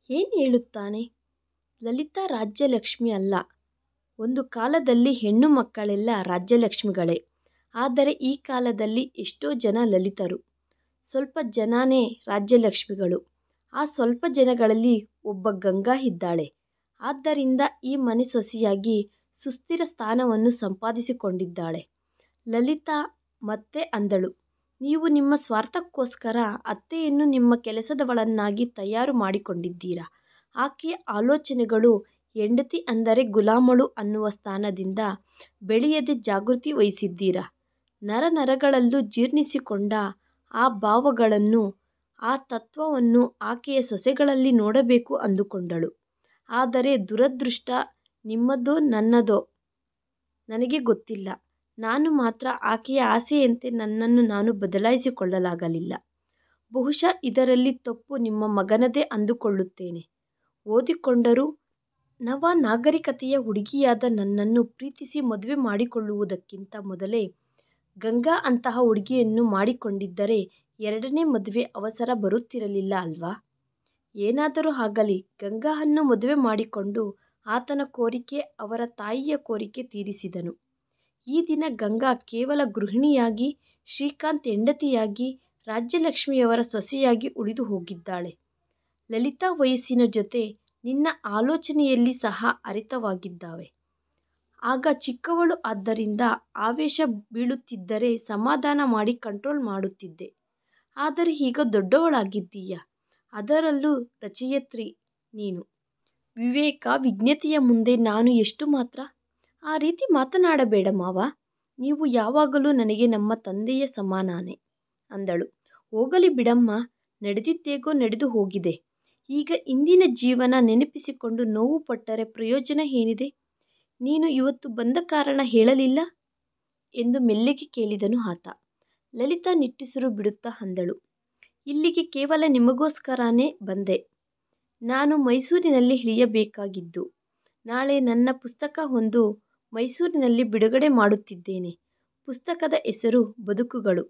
ಏನು ಹೇಳುತ್ತಾನೆ? ಲಲಿತಾ ರಾಜ್ಯಲಕ್ಷ್ಮಿ ಅಲ್ಲ. ಒಂದು ಕಾಲದಲ್ಲಿ ಹೆಣ್ಣು ಮಕ್ಕಳೆಲ್ಲ ರಾಜ್ಯಲಕ್ಷ್ಮಿಗಳೇ. ಆದರೆ ಈ ಕಾಲದಲ್ಲಿ ಎಷ್ಟೋ ಜನ ಲಲಿತರು. ಸ್ವಲ್ಪ ಜನನೇ ರಾಜ್ಯಲಕ್ಷ್ಮಿಗಳು. ಆ ಸ್ವಲ್ಪ ಜನಗಳಲ್ಲಿ ಒಬ್ಬ ಗಂಗಾ ಇದ್ದಾಳೆ. ಆದ್ದರಿಂದ ಈ ಮನೆ ಸೊಸೆಯಾಗಿ ಸುಸ್ಥಿರ ಸ್ಥಾನವನ್ನು ಸಂಪಾದಿಸಿಕೊಂಡಿದ್ದಾಳೆ. ಲಲಿತಾ ಮತ್ತೆ ಅಂದಳು. ನೀವು ನಿಮ್ಮ ಸ್ವಾರ್ಥಕ್ಕೋಸ್ಕರ ಅತ್ತೆಯನ್ನು ನಿಮ್ಮ ಕೆಲಸದವಳನ್ನಾಗಿ ತಯಾರು ಮಾಡಿಕೊಂಡಿದ್ದೀರಾ. ಆಕೆಯ ಆಲೋಚನೆಗಳು ಹೆಂಡತಿ ಅಂದರೆ ಗುಲಾಮಳು ಅನ್ನುವ ಸ್ಥಾನದಿಂದ ಬೆಳೆಯದೆ ಜಾಗೃತಿ ವಹಿಸಿದ್ದೀರಾ. ನರನರಗಳಲ್ಲೂ ಜೀರ್ಣಿಸಿಕೊಂಡ ಆ ಭಾವಗಳನ್ನು, ಆ ತತ್ವವನ್ನು ಆಕೆಯ ಸೊಸೆಗಳಲ್ಲಿ ನೋಡಬೇಕು ಅಂದುಕೊಂಡಳು. ಆದರೆ ದುರದೃಷ್ಟ ನಿಮ್ಮದೋ ನನ್ನದೋ ನನಗೆ ಗೊತ್ತಿಲ್ಲ. ನಾನು ಮಾತ್ರ ಆಕೆಯ ಆಸೆಯಂತೆ ನನ್ನನ್ನು ನಾನು ಬದಲಾಯಿಸಿಕೊಳ್ಳಲಾಗಲಿಲ್ಲ. ಬಹುಶಃ ಇದರಲ್ಲಿ ತಪ್ಪು ನಿಮ್ಮ ಮಗನದೇ ಅಂದುಕೊಳ್ಳುತ್ತೇನೆ. ಓದಿಕೊಂಡರೂ ನವ ನಾಗರಿಕತೆಯ ಹುಡುಗಿಯಾದ ನನ್ನನ್ನು ಪ್ರೀತಿಸಿ ಮದುವೆ ಮಾಡಿಕೊಳ್ಳುವುದಕ್ಕಿಂತ ಮೊದಲೇ ಗಂಗಾ ಅಂತಹ ಹುಡುಗಿಯನ್ನು ಮಾಡಿಕೊಂಡಿದ್ದರೆ 2ನೇ ಮದುವೆ ಅವಸರ ಬರುತ್ತಿರಲಿಲ್ಲ ಅಲ್ವಾ? ಏನಾದರೂ ಆಗಲಿ, ಗಂಗಾವನ್ನು ಮದುವೆ ಮಾಡಿಕೊಂಡು ಆತನ ಕೋರಿಕೆ, ಅವರ ತಾಯಿಯ ಕೋರಿಕೆ ತೀರಿಸಿದನು. ಈ ದಿನ ಗಂಗಾ ಕೇವಲ ಗೃಹಿಣಿಯಾಗಿ, ಶ್ರೀಕಾಂತ್ ಹೆಂಡತಿಯಾಗಿ, ರಾಜ್ಯಲಕ್ಷ್ಮಿಯವರ ಸೊಸೆಯಾಗಿ ಉಳಿದು ಹೋಗಿದ್ದಾಳೆ. ಲಲಿತಾ ವಯಸ್ಸಿನ ಜೊತೆ ನಿನ್ನ ಆಲೋಚನೆಯಲ್ಲಿ ಸಹ ಹರಿತವಾಗಿದ್ದಾವೆ. ಆಗ ಚಿಕ್ಕವಳು ಆದ್ದರಿಂದ ಆವೇಶ ಬೀಳುತ್ತಿದ್ದರೆ ಸಮಾಧಾನ ಮಾಡಿ ಕಂಟ್ರೋಲ್ ಮಾಡುತ್ತಿದ್ದೆ. ಆದರೆ ಈಗ ದೊಡ್ಡವಳಾಗಿದ್ದೀಯ. ಅದರಲ್ಲೂ ರಚಯಿತ್ರಿ ನೀನು. ವಿವೇಕ, ವಿಜ್ಞತೆಯ ಮುಂದೆ ನಾನು ಎಷ್ಟು ಮಾತ್ರ? ಆ ರೀತಿ ಮಾತನಾಡಬೇಡ ಮಾವ. ನೀವು ಯಾವಾಗಲೂ ನನಗೆ ನಮ್ಮ ತಂದೆಯ ಸಮಾನಾನೆ ಅಂದಳು. ಹೋಗಲಿ ಬಿಡಮ್ಮ, ನಡೆದಿದ್ದೇಗೋ ನಡೆದು ಹೋಗಿದೆ. ಈಗ ಇಂದಿನ ಜೀವನ ನೆನಪಿಸಿಕೊಂಡು ನೋವು ಪಟ್ಟರೆ ಪ್ರಯೋಜನ ಏನಿದೆ? ನೀನು ಇವತ್ತು ಬಂದ ಕಾರಣ ಹೇಳಲಿಲ್ಲ ಎಂದು ಮೆಲ್ಲಿಗೆ ಕೇಳಿದನು ಆತ. ಲಲಿತಾ ನಿಟ್ಟುಸಿರು ಬಿಡುತ್ತಾ ಅಂದಳು. ಇಲ್ಲಿಗೆ ಕೇವಲ ನಿಮಗೋಸ್ಕರನೇ ಬಂದೆ. ನಾನು ಮೈಸೂರಿನಲ್ಲಿ ಇಳಿಯಬೇಕಾಗಿದ್ದು. ನಾಳೆ ನನ್ನ ಪುಸ್ತಕ ಒಂದು ಮೈಸೂರಿನಲ್ಲಿ ಬಿಡುಗಡೆ ಮಾಡುತ್ತಿದ್ದೇನೆ. ಪುಸ್ತಕದ ಹೆಸರು ಬದುಕುಗಳು.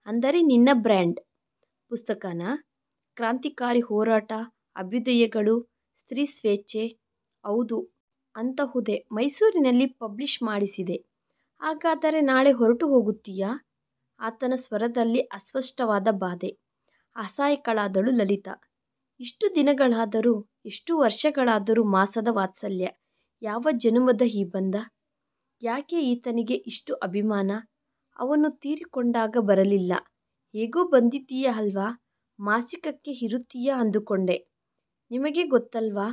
ಅಂದರೆ ನಿನ್ನ ಬ್ರ್ಯಾಂಡ್ ಪುಸ್ತಕನ? ಕ್ರಾಂತಿಕಾರಿ ಹೋರಾಟ, ಅಭ್ಯುದಯಗಳು, ಸ್ತ್ರೀ ಸ್ವೇಚ್ಛೆ. ಹೌದು, ಅಂತಹುದೇ ಮೈಸೂರಿನಲ್ಲಿ ಪಬ್ಲಿಷ್ ಮಾಡಿಸಿದೆ. ಹಾಗಾದರೆ ನಾಳೆ ಹೊರಟು ಹೋಗುತ್ತೀಯಾ? ಆತನ ಸ್ವರದಲ್ಲಿ ಅಸ್ಪಷ್ಟವಾದ ಬಾಧೆ. ಅಸಹಾಯಕಳಾದಳು ಲಲಿತಾ. ಇಷ್ಟು ದಿನಗಳಾದರೂ, ಎಷ್ಟು ವರ್ಷಗಳಾದರೂ ಮಾಸದ ವಾತ್ಸಲ್ಯ. ಯಾವ ಜನುಮದ ಈ ಬಂಧ? ಯಾಕೆ ಈತನಿಗೆ ಇಷ್ಟು ಅಭಿಮಾನ? ಅವನು ತೀರಿಕೊಂಡಾಗ ಬರಲಿಲ್ಲ. ಹೇಗೋ ಬಂದಿದ್ದೀಯ ಅಲ್ವಾ, ಮಾಸಿಕಕ್ಕೆ ಇರುತ್ತೀಯ ಅಂದುಕೊಂಡೆ. ನಿಮಗೆ ಗೊತ್ತಲ್ವಾ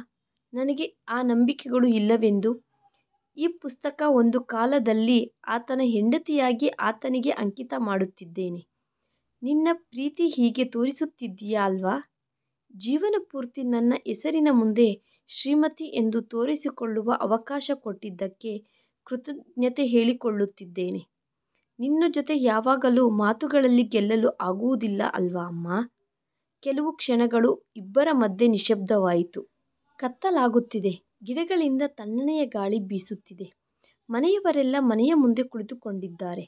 ನನಗೆ ಆ ನಂಬಿಕೆಗಳು ಇಲ್ಲವೆಂದು. ಈ ಪುಸ್ತಕ ಒಂದು ಕಾಲದಲ್ಲಿ ಆತನ ಹೆಂಡತಿಯಾಗಿ ಆತನಿಗೆ ಅಂಕಿತ ಮಾಡುತ್ತಿದ್ದೇನೆ. ನಿನ್ನ ಪ್ರೀತಿ ಹೀಗೆ ತೋರಿಸುತ್ತಿದ್ದೀಯ ಅಲ್ವಾ. ಜೀವನ ಪೂರ್ತಿ ನನ್ನ ಹೆಸರಿನ ಮುಂದೆ ಶ್ರೀಮತಿ ಎಂದು ತೋರಿಸಿಕೊಳ್ಳುವ ಅವಕಾಶ ಕೊಟ್ಟಿದ್ದಕ್ಕೆ ಕೃತಜ್ಞತೆ ಹೇಳಿಕೊಳ್ಳುತ್ತಿದ್ದೇನೆ. ನಿನ್ನ ಜೊತೆ ಯಾವಾಗಲೂ ಮಾತುಗಳಲ್ಲಿ ಗೆಲ್ಲಲು ಆಗುವುದಿಲ್ಲ ಅಲ್ವಾ ಅಮ್ಮ. ಕೆಲವು ಕ್ಷಣಗಳು ಇಬ್ಬರ ಮಧ್ಯೆ ನಿಶ್ಶಬ್ದವಾಯಿತು. ಕತ್ತಲಾಗುತ್ತಿದೆ. ಗಿಡಗಳಿಂದ ತಣ್ಣನೆಯ ಗಾಳಿ ಬೀಸುತ್ತಿದೆ. ಮನೆಯವರೆಲ್ಲ ಮನೆಯ ಮುಂದೆ ಕುಳಿತುಕೊಂಡಿದ್ದಾರೆ.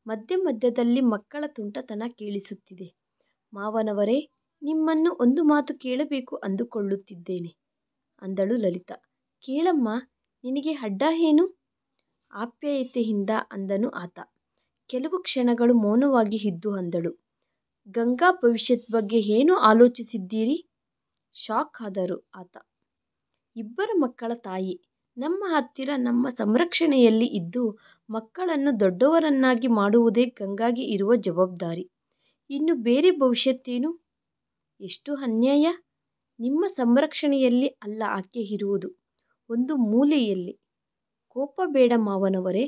ಮಧ್ಯ ಮಧ್ಯದಲ್ಲಿ ಮಕ್ಕಳ ತುಂಟತನ ಕೇಳಿಸುತ್ತಿದೆ. ಮಾವನವರೇ, ನಿಮ್ಮನ್ನು ಒಂದು ಮಾತು ಕೇಳಬೇಕು ಅಂದುಕೊಳ್ಳುತ್ತಿದ್ದೇನೆ ಅಂದಳು ಲಲಿತಾ. ಕೇಳಮ್ಮ, ನಿನಗೆ ಅಡ್ಡ ಏನು? ಆಪ್ಯಾಯತೆಯಿಂದ ಅಂದನು ಆತ. ಕೆಲವು ಕ್ಷಣಗಳು ಮೌನವಾಗಿ ಇದ್ದು ಅಂದಳು. ಗಂಗಾ ಭವಿಷ್ಯದ ಬಗ್ಗೆ ಏನು ಆಲೋಚಿಸಿದ್ದೀರಿ? ಶಾಕ್ ಆದರು ಆತ. ಇಬ್ಬರ ಮಕ್ಕಳ ತಾಯಿ. ನಮ್ಮ ಹತ್ತಿರ ನಮ್ಮ ಸಂರಕ್ಷಣೆಯಲ್ಲಿ ಇದ್ದು ಮಕ್ಕಳನ್ನು ದೊಡ್ಡವರನ್ನಾಗಿ ಮಾಡುವುದೇ ಗಂಗಾಗೆ ಇರುವ ಜವಾಬ್ದಾರಿ. ಇನ್ನು ಬೇರೆ ಭವಿಷ್ಯತ್ತೇನು? ಎಷ್ಟು ಅನ್ಯಾಯ. ನಿಮ್ಮ ಸಂರಕ್ಷಣೆಯಲ್ಲಿ ಅಲ್ಲ ಆಕೆ ಇರುವುದು, ಒಂದು ಮೂಲೆಯಲ್ಲಿ. ಕೋಪ ಬೇಡ ಮಾವನವರೇ.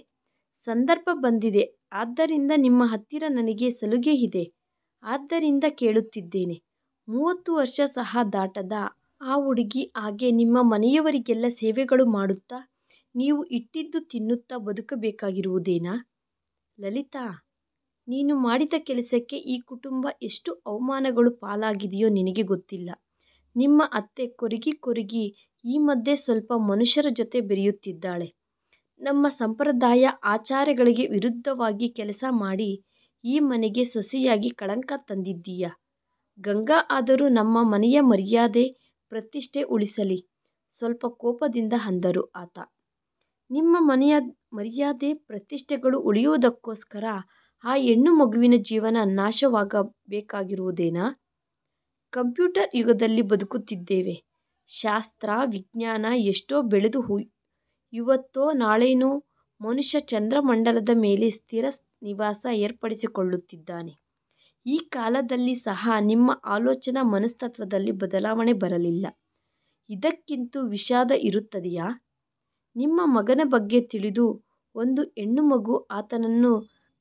ಸಂದರ್ಭ ಬಂದಿದೆ, ಆದ್ದರಿಂದ ನಿಮ್ಮ ಹತ್ತಿರ ನನಗೆ ಸಲುಗೆ ಇದೆ, ಆದ್ದರಿಂದ ಕೇಳುತ್ತಿದ್ದೇನೆ. 30 ವರ್ಷ ಸಹ ದಾಟದ ಆ ಹುಡುಗಿ ಹಾಗೆ ನಿಮ್ಮ ಮನೆಯವರಿಗೆಲ್ಲ ಸೇವೆಗಳು ಮಾಡುತ್ತಾ ನೀವು ಇಟ್ಟಿದ್ದು ತಿನ್ನುತ್ತಾ ಬದುಕಬೇಕಾಗಿರುವುದೇನಾ? ಲಲಿತಾ, ನೀನು ಮಾಡಿದ ಕೆಲಸಕ್ಕೆ ಈ ಕುಟುಂಬ ಎಷ್ಟು ಅವಮಾನಗಳು ಪಾಲಾಗಿದೆಯೋ ನಿನಗೆ ಗೊತ್ತಿಲ್ಲ. ನಿಮ್ಮ ಅತ್ತೆ ಕೊರಗಿ ಕೊರಗಿ ಈ ಮಧ್ಯೆ ಸ್ವಲ್ಪ ಮನುಷ್ಯರ ಜೊತೆ ಬೆರೆಯುತ್ತಿದ್ದಾಳೆ. ನಮ್ಮ ಸಂಪ್ರದಾಯ ಆಚಾರಗಳಿಗೆ ವಿರುದ್ಧವಾಗಿ ಕೆಲಸ ಮಾಡಿ ಈ ಮನೆಗೆ ಸೊಸೆಯಾಗಿ ಕಳಂಕ ತಂದಿದ್ದೀಯ. ಗಂಗಾ ಆದರೂ ನಮ್ಮ ಮನೆಯ ಮರ್ಯಾದೆ ಪ್ರತಿಷ್ಠೆ ಉಳಿಸಲಿ. ಸ್ವಲ್ಪ ಕೋಪದಿಂದ ಅಂದರು ಆತ. ನಿಮ್ಮ ಮನೆಯ ಮರ್ಯಾದೆ ಪ್ರತಿಷ್ಠೆಗಳು ಉಳಿಯುವುದಕ್ಕೋಸ್ಕರ ಆ ಹೆಣ್ಣು ಮಗುವಿನ ಜೀವನ ನಾಶವಾಗಬೇಕಾಗಿರುವುದೇನಾ? ಕಂಪ್ಯೂಟರ್ ಯುಗದಲ್ಲಿ ಬದುಕುತ್ತಿದ್ದೇವೆ. ಶಾಸ್ತ್ರ ವಿಜ್ಞಾನ ಎಷ್ಟೋ ಬೆಳೆದು ಇವತ್ತೋ ನಾಳೆನೋ ಮನುಷ್ಯ ಚಂದ್ರಮಂಡಲದ ಮೇಲೆ ಸ್ಥಿರ ನಿವಾಸ ಏರ್ಪಡಿಸಿಕೊಳ್ಳುತ್ತಿದ್ದಾನೆ. ಈ ಕಾಲದಲ್ಲಿ ಸಹ ನಿಮ್ಮ ಆಲೋಚನಾ ಮನಸ್ತತ್ವದಲ್ಲಿ ಬದಲಾವಣೆ ಬರಲಿಲ್ಲ. ಇದಕ್ಕಿಂತೂ ವಿಷಾದ ಇರುತ್ತದೆಯಾ? ನಿಮ್ಮ ಮಗನ ಬಗ್ಗೆ ತಿಳಿದು ಒಂದು ಹೆಣ್ಣು ಮಗು ಆತನನ್ನು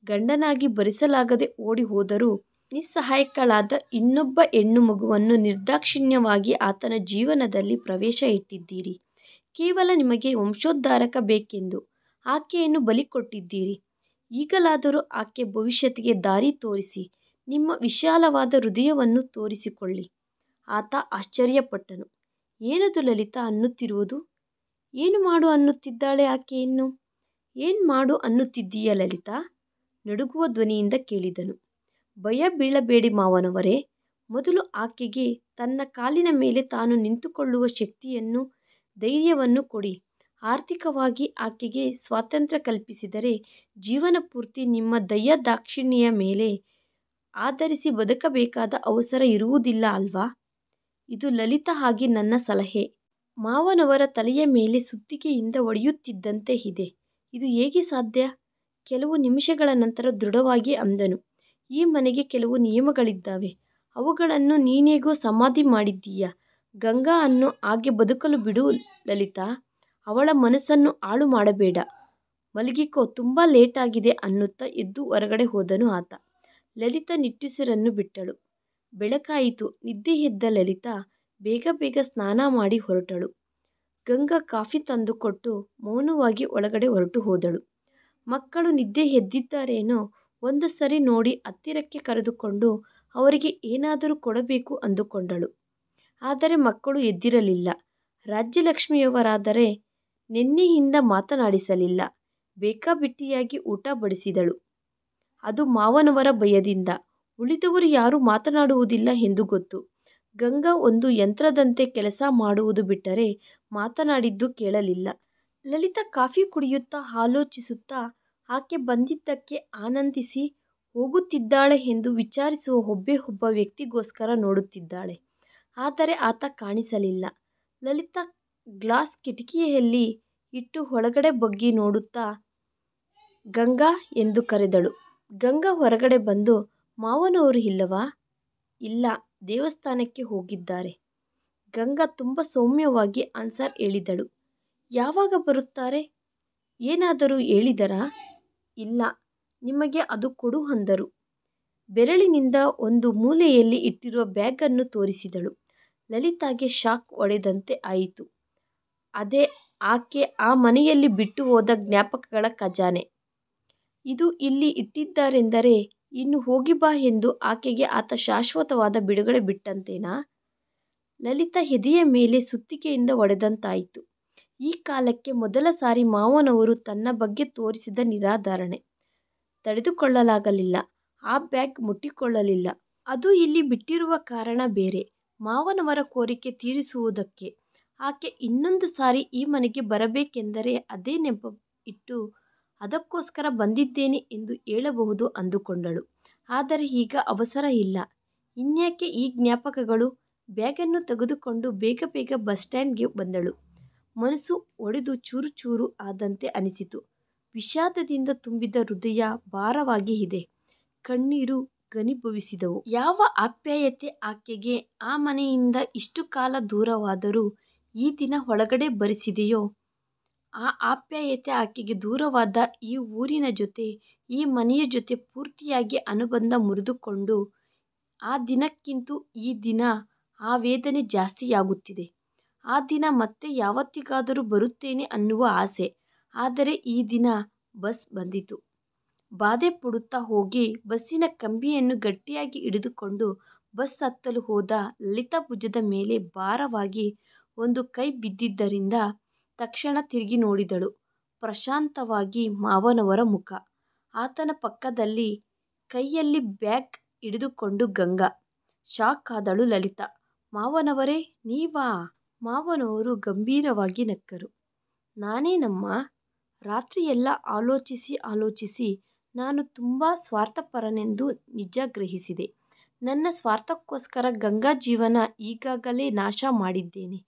ಗಂಡನಾಗಿ ಭರಿಸಲಾಗದೆ ಓಡಿ ಹೋದರೂ ನಿಸ್ಸಹಾಯಕಳಾದ ಇನ್ನೊಬ್ಬ ಹೆಣ್ಣು ಮಗುವನ್ನು ನಿರ್ದಾಕ್ಷಿಣ್ಯವಾಗಿ ಆತನ ಜೀವನದಲ್ಲಿ ಪ್ರವೇಶ ಇಟ್ಟಿದ್ದೀರಿ. ಕೇವಲ ನಿಮಗೆ ವಂಶೋದ್ಧಾರಕ ಬೇಕೆಂದು ಆಕೆಯನ್ನು ಬಲಿ ಕೊಟ್ಟಿದ್ದೀರಿ. ಈಗಲಾದರೂ ಆಕೆ ಭವಿಷ್ಯತ್ತಿಗೆ ದಾರಿ ತೋರಿಸಿ ನಿಮ್ಮ ವಿಶಾಲವಾದ ಹೃದಯವನ್ನು ತೋರಿಸಿಕೊಳ್ಳಿ. ಆತ ಆಶ್ಚರ್ಯಪಟ್ಟನು. ಏನದು ಲಲಿತಾ ಅನ್ನುತ್ತಿರುವುದು? ಏನು ಮಾಡು ಅನ್ನುತ್ತಿದ್ದಾಳೆ ಆಕೆಯನ್ನು? ಏನು ಮಾಡು ಅನ್ನುತ್ತಿದ್ದೀಯ ಲಲಿತಾ? ನಡುಗುವ ಧ್ವನಿಯಿಂದ ಕೇಳಿದನು. ಭಯ ಬೀಳಬೇಡಿ ಮಾವನವರೇ. ಮೊದಲು ಆಕೆಗೆ ತನ್ನ ಕಾಲಿನ ಮೇಲೆ ತಾನು ನಿಂತುಕೊಳ್ಳುವ ಶಕ್ತಿಯನ್ನು ಧೈರ್ಯವನ್ನು ಕೊಡಿ. ಆರ್ಥಿಕವಾಗಿ ಆಕೆಗೆ ಸ್ವಾತಂತ್ರ್ಯ ಕಲ್ಪಿಸಿದರೆ ಜೀವನ ಪೂರ್ತಿ ನಿಮ್ಮ ದಯಾ ದಾಕ್ಷಿಣ್ಯ ಮೇಲೆ ಆಧರಿಸಿ ಬದುಕಬೇಕಾದ ಅವಸರ ಇರುವುದಿಲ್ಲ ಅಲ್ವಾ? ಇದು ಲಲಿತಾ ಆಗಿ ನನ್ನ ಸಲಹೆ. ಮಾವನವರ ತಲೆಯ ಮೇಲೆ ಸುತ್ತಿಗೆಯಿಂದ ಹೊಡೆಯುತ್ತಿದ್ದಂತೆ ಇದೆ. ಇದು ಹೇಗೆ ಸಾಧ್ಯ? ಕೆಲವು ನಿಮಿಷಗಳ ನಂತರ ದೃಢವಾಗಿ ಅಂದನು. ಈ ಮನೆಗೆ ಕೆಲವು ನಿಯಮಗಳಿದ್ದಾವೆ. ಅವುಗಳನ್ನು ನೀನೇಗೋ ಸಮಾಧಿ ಮಾಡಿದ್ದೀಯ. ಗಂಗಾ ಅನ್ನು ಹಾಗೆ ಬದುಕಲು ಬಿಡು ಲಲಿತಾ. ಅವಳ ಮನಸ್ಸನ್ನು ಹಾಳು ಮಾಡಬೇಡ. ಮಲಗಿಕೋ, ತುಂಬ ಲೇಟಾಗಿದೆ ಅನ್ನುತ್ತಾ ಎದ್ದು ಹೊರಗಡೆ ಹೋದನು ಆತ. ಲಲಿತಾ ನಿಟ್ಟುಸಿರನ್ನು ಬಿಟ್ಟಳು. ಬೆಳಕಾಯಿತು. ನಿದ್ದೆ ಎದ್ದ ಲಲಿತಾ ಬೇಗ ಬೇಗ ಸ್ನಾನ ಮಾಡಿ ಹೊರಟಳು. ಗಂಗಾ ಕಾಫಿ ತಂದುಕೊಟ್ಟು ಮೌನವಾಗಿ ಒಳಗಡೆ ಹೊರಟು ಹೋದಳು. ಮಕ್ಕಳು ನಿದ್ದೆ ಎದ್ದಿದ್ದಾರೇನೋ ಒಂದು ಸರಿ ನೋಡಿ ಹತ್ತಿರಕ್ಕೆ ಕರೆದುಕೊಂಡು ಅವರಿಗೆ ಏನಾದರೂ ಕೊಡಬೇಕು ಅಂದುಕೊಂಡಳು. ಆದರೆ ಮಕ್ಕಳು ಎದ್ದಿರಲಿಲ್ಲ. ರಾಜ್ಯಲಕ್ಷ್ಮಿಯವರಾದರೆ ನಿನ್ನೆಯಿಂದ ಮಾತನಾಡಿಸಲಿಲ್ಲ. ಬೇಕಾಬಿಟ್ಟಿಯಾಗಿ ಊಟ ಬಡಿಸಿದಳು. ಅದು ಮಾವನವರ ಭಯದಿಂದ. ಉಳಿದವರು ಯಾರೂ ಮಾತನಾಡುವುದಿಲ್ಲ ಎಂದು ಗೊತ್ತು. ಗಂಗಾ ಒಂದು ಯಂತ್ರದಂತೆ ಕೆಲಸ ಮಾಡುವುದು ಬಿಟ್ಟರೆ ಮಾತನಾಡಿದ್ದು ಕೇಳಲಿಲ್ಲ. ಲಲಿತಾ ಕಾಫಿ ಕುಡಿಯುತ್ತಾ ಆಲೋಚಿಸುತ್ತಾ ಆಕೆ ಬಂದಿದ್ದಕ್ಕೆ ಆನಂದಿಸಿ ಹೋಗುತ್ತಿದ್ದಾಳೆ ಎಂದು ವಿಚಾರಿಸುವ ಒಬ್ಬೇ ಒಬ್ಬ ವ್ಯಕ್ತಿಗೋಸ್ಕರ ನೋಡುತ್ತಿದ್ದಾಳೆ. ಆದರೆ ಆತ ಕಾಣಿಸಲಿಲ್ಲ. ಲಲಿತಾ ಗ್ಲಾಸ್ ಕಿಟಕಿಯಲ್ಲಿ ಇಟ್ಟು ಒಳಗಡೆ ಬಗ್ಗಿ ನೋಡುತ್ತಾ ಗಂಗಾ ಎಂದು ಕರೆದಳು. ಗಂಗಾ ಹೊರಗಡೆ ಬಂದು, ಮಾವನವರು ಇಲ್ಲವಾ? ಇಲ್ಲ, ದೇವಸ್ಥಾನಕ್ಕೆ ಹೋಗಿದ್ದಾರೆ. ಗಂಗಾ ತುಂಬ ಸೌಮ್ಯವಾಗಿ ಆನ್ಸರ್ ಹೇಳಿದಳು. ಯಾವಾಗ ಬರುತ್ತಾರೆ? ಏನಾದರೂ ಹೇಳಿದರಾ? ಇಲ್ಲ, ನಿಮಗೆ ಅದು ಕೊಡು ಅಂದರು. ಬೆರಳಿನಿಂದ ಒಂದು ಮೂಲೆಯಲ್ಲಿ ಇಟ್ಟಿರುವ ಬ್ಯಾಗನ್ನು ತೋರಿಸಿದಳು. ಲಲಿತಾಗೆ ಶಾಕ್ ಹೊಡೆದಂತೆ ಆಯಿತು. ಅದೇ ಆಕೆ ಆ ಮನೆಯಲ್ಲಿ ಬಿಟ್ಟು ಹೋದ ಜ್ಞಾಪಕಗಳ ಖಜಾನೆ. ಇದು ಇಲ್ಲಿ ಇಟ್ಟಿದ್ದಾರೆಂದರೆ ಇನ್ನು ಹೋಗಿ ಬಾ ಎಂದು ಆಕೆಗೆ ಆತ ಶಾಶ್ವತವಾದ ಬಿಡುಗಡೆ ಬಿಟ್ಟಂತೇನಾ? ಲಲಿತಾ ಎದೆಯ ಮೇಲೆ ಸುತ್ತಿಗೆಯಿಂದ ಹೊಡೆದಂತಾಯಿತು. ಈ ಕಾಲಕ್ಕೆ ಮೊದಲ ಸಾರಿ ಮಾವನವರು ತನ್ನ ಬಗ್ಗೆ ತೋರಿಸಿದ ನಿರಾಧರಣೆ. ತಡೆದುಕೊಳ್ಳಲಾಗಲಿಲ್ಲ. ಆ ಬ್ಯಾಗ್ ಮುಟ್ಟಿಕೊಳ್ಳಲಿಲ್ಲ. ಅದು ಇಲ್ಲಿ ಬಿಟ್ಟಿರುವ ಕಾರಣ ಬೇರೆ. ಮಾವನವರ ಕೋರಿಕೆ ತೀರಿಸುವುದಕ್ಕೆ. ಆಕೆ ಇನ್ನೊಂದು ಸಾರಿ ಈ ಮನೆಗೆ ಬರಬೇಕೆಂದರೆ ಅದೇ ನೆಪ ಇಟ್ಟು ಅದಕ್ಕೋಸ್ಕರ ಬಂದಿದ್ದೇನೆ ಎಂದು ಹೇಳಬಹುದು ಅಂದುಕೊಂಡಳು. ಆದರೆ ಈಗ ಅವಸರ ಇಲ್ಲ. ಇನ್ಯಾಕೆ ಈ ಜ್ಞಾಪಕಗಳು? ಬ್ಯಾಗನ್ನು ತೆಗೆದುಕೊಂಡು ಬೇಗ ಬೇಗ ಬಸ್ ಸ್ಟ್ಯಾಂಡ್ಗೆ ಬಂದಳು. ಮನಸ್ಸು ಒಡೆದು ಚೂರು ಚೂರು ಆದಂತೆ ಅನಿಸಿತು. ವಿಷಾದದಿಂದ ತುಂಬಿದ ಹೃದಯ ಭಾರವಾಗಿ ಇದೆ. ಕಣ್ಣೀರು ಘನೀಭವಿಸಿದವು. ಯಾವ ಆಪ್ಯಾಯತೆ ಆಕೆಗೆ ಆ ಮನೆಯಿಂದ ಇಷ್ಟು ಕಾಲ ದೂರವಾದರೂ ಈ ದಿನ ಒಳಗಡೆ ಬರಿಸಿದೆಯೋ, ಆ ಆಪ್ಯಾಯತೆ ಆಕೆಗೆ ದೂರವಾದ ಈ ಊರಿನ ಜೊತೆ, ಈ ಮನೆಯ ಜೊತೆ ಪೂರ್ತಿಯಾಗಿ ಅನುಬಂಧ ಮುರಿದುಕೊಂಡು ಆ ದಿನಕ್ಕಿಂತ ಈ ದಿನ ಆ ವೇದನೆ ಜಾಸ್ತಿಯಾಗುತ್ತಿದೆ. ಆ ದಿನ ಮತ್ತೆ ಯಾವತ್ತಿಗಾದರೂ ಬರುತ್ತೇನೆ ಅನ್ನುವ ಆಸೆ. ಆದರೆ ಈ ದಿನ ಬಸ್ ಬಂದಿತು. ಬಾಧೆ ಪಡುತ್ತಾ ಹೋಗಿ ಬಸ್ಸಿನ ಕಂಬಿಯನ್ನು ಗಟ್ಟಿಯಾಗಿ ಹಿಡಿದುಕೊಂಡು ಬಸ್ ಹತ್ತಲು ಹೋದ ಲಲಿತಾ ಭುಜದ ಮೇಲೆ ಭಾರವಾಗಿ ಒಂದು ಕೈ ಬಿದ್ದಿದ್ದರಿಂದ ತಕ್ಷಣ ತಿರುಗಿ ನೋಡಿದಳು. ಪ್ರಶಾಂತವಾಗಿ ಮಾವನವರ ಮುಖ. ಆತನ ಪಕ್ಕದಲ್ಲಿ ಕೈಯಲ್ಲಿ ಬ್ಯಾಗ್ ಹಿಡಿದುಕೊಂಡು ಗಂಗಾ. ಶಾಕ್ ಆದಳು ಲಲಿತಾ. ಮಾವನವರೇ, ನೀವಾ? ಮಾವನವರು ಗಂಭೀರವಾಗಿ ನಕ್ಕರು. ನಾನೇನಮ್ಮ? ರಾತ್ರಿಯೆಲ್ಲ ಆಲೋಚಿಸಿ ನಾನು ತುಂಬ ಸ್ವಾರ್ಥಪರನೆಂದು ನಿಜ ಗ್ರಹಿಸಿದೆ. ನನ್ನ ಸ್ವಾರ್ಥಕ್ಕೋಸ್ಕರ ಗಂಗಾ ಜೀವನ ಈಗಾಗಲೇ ನಾಶ ಮಾಡಿದ್ದೇನೆ.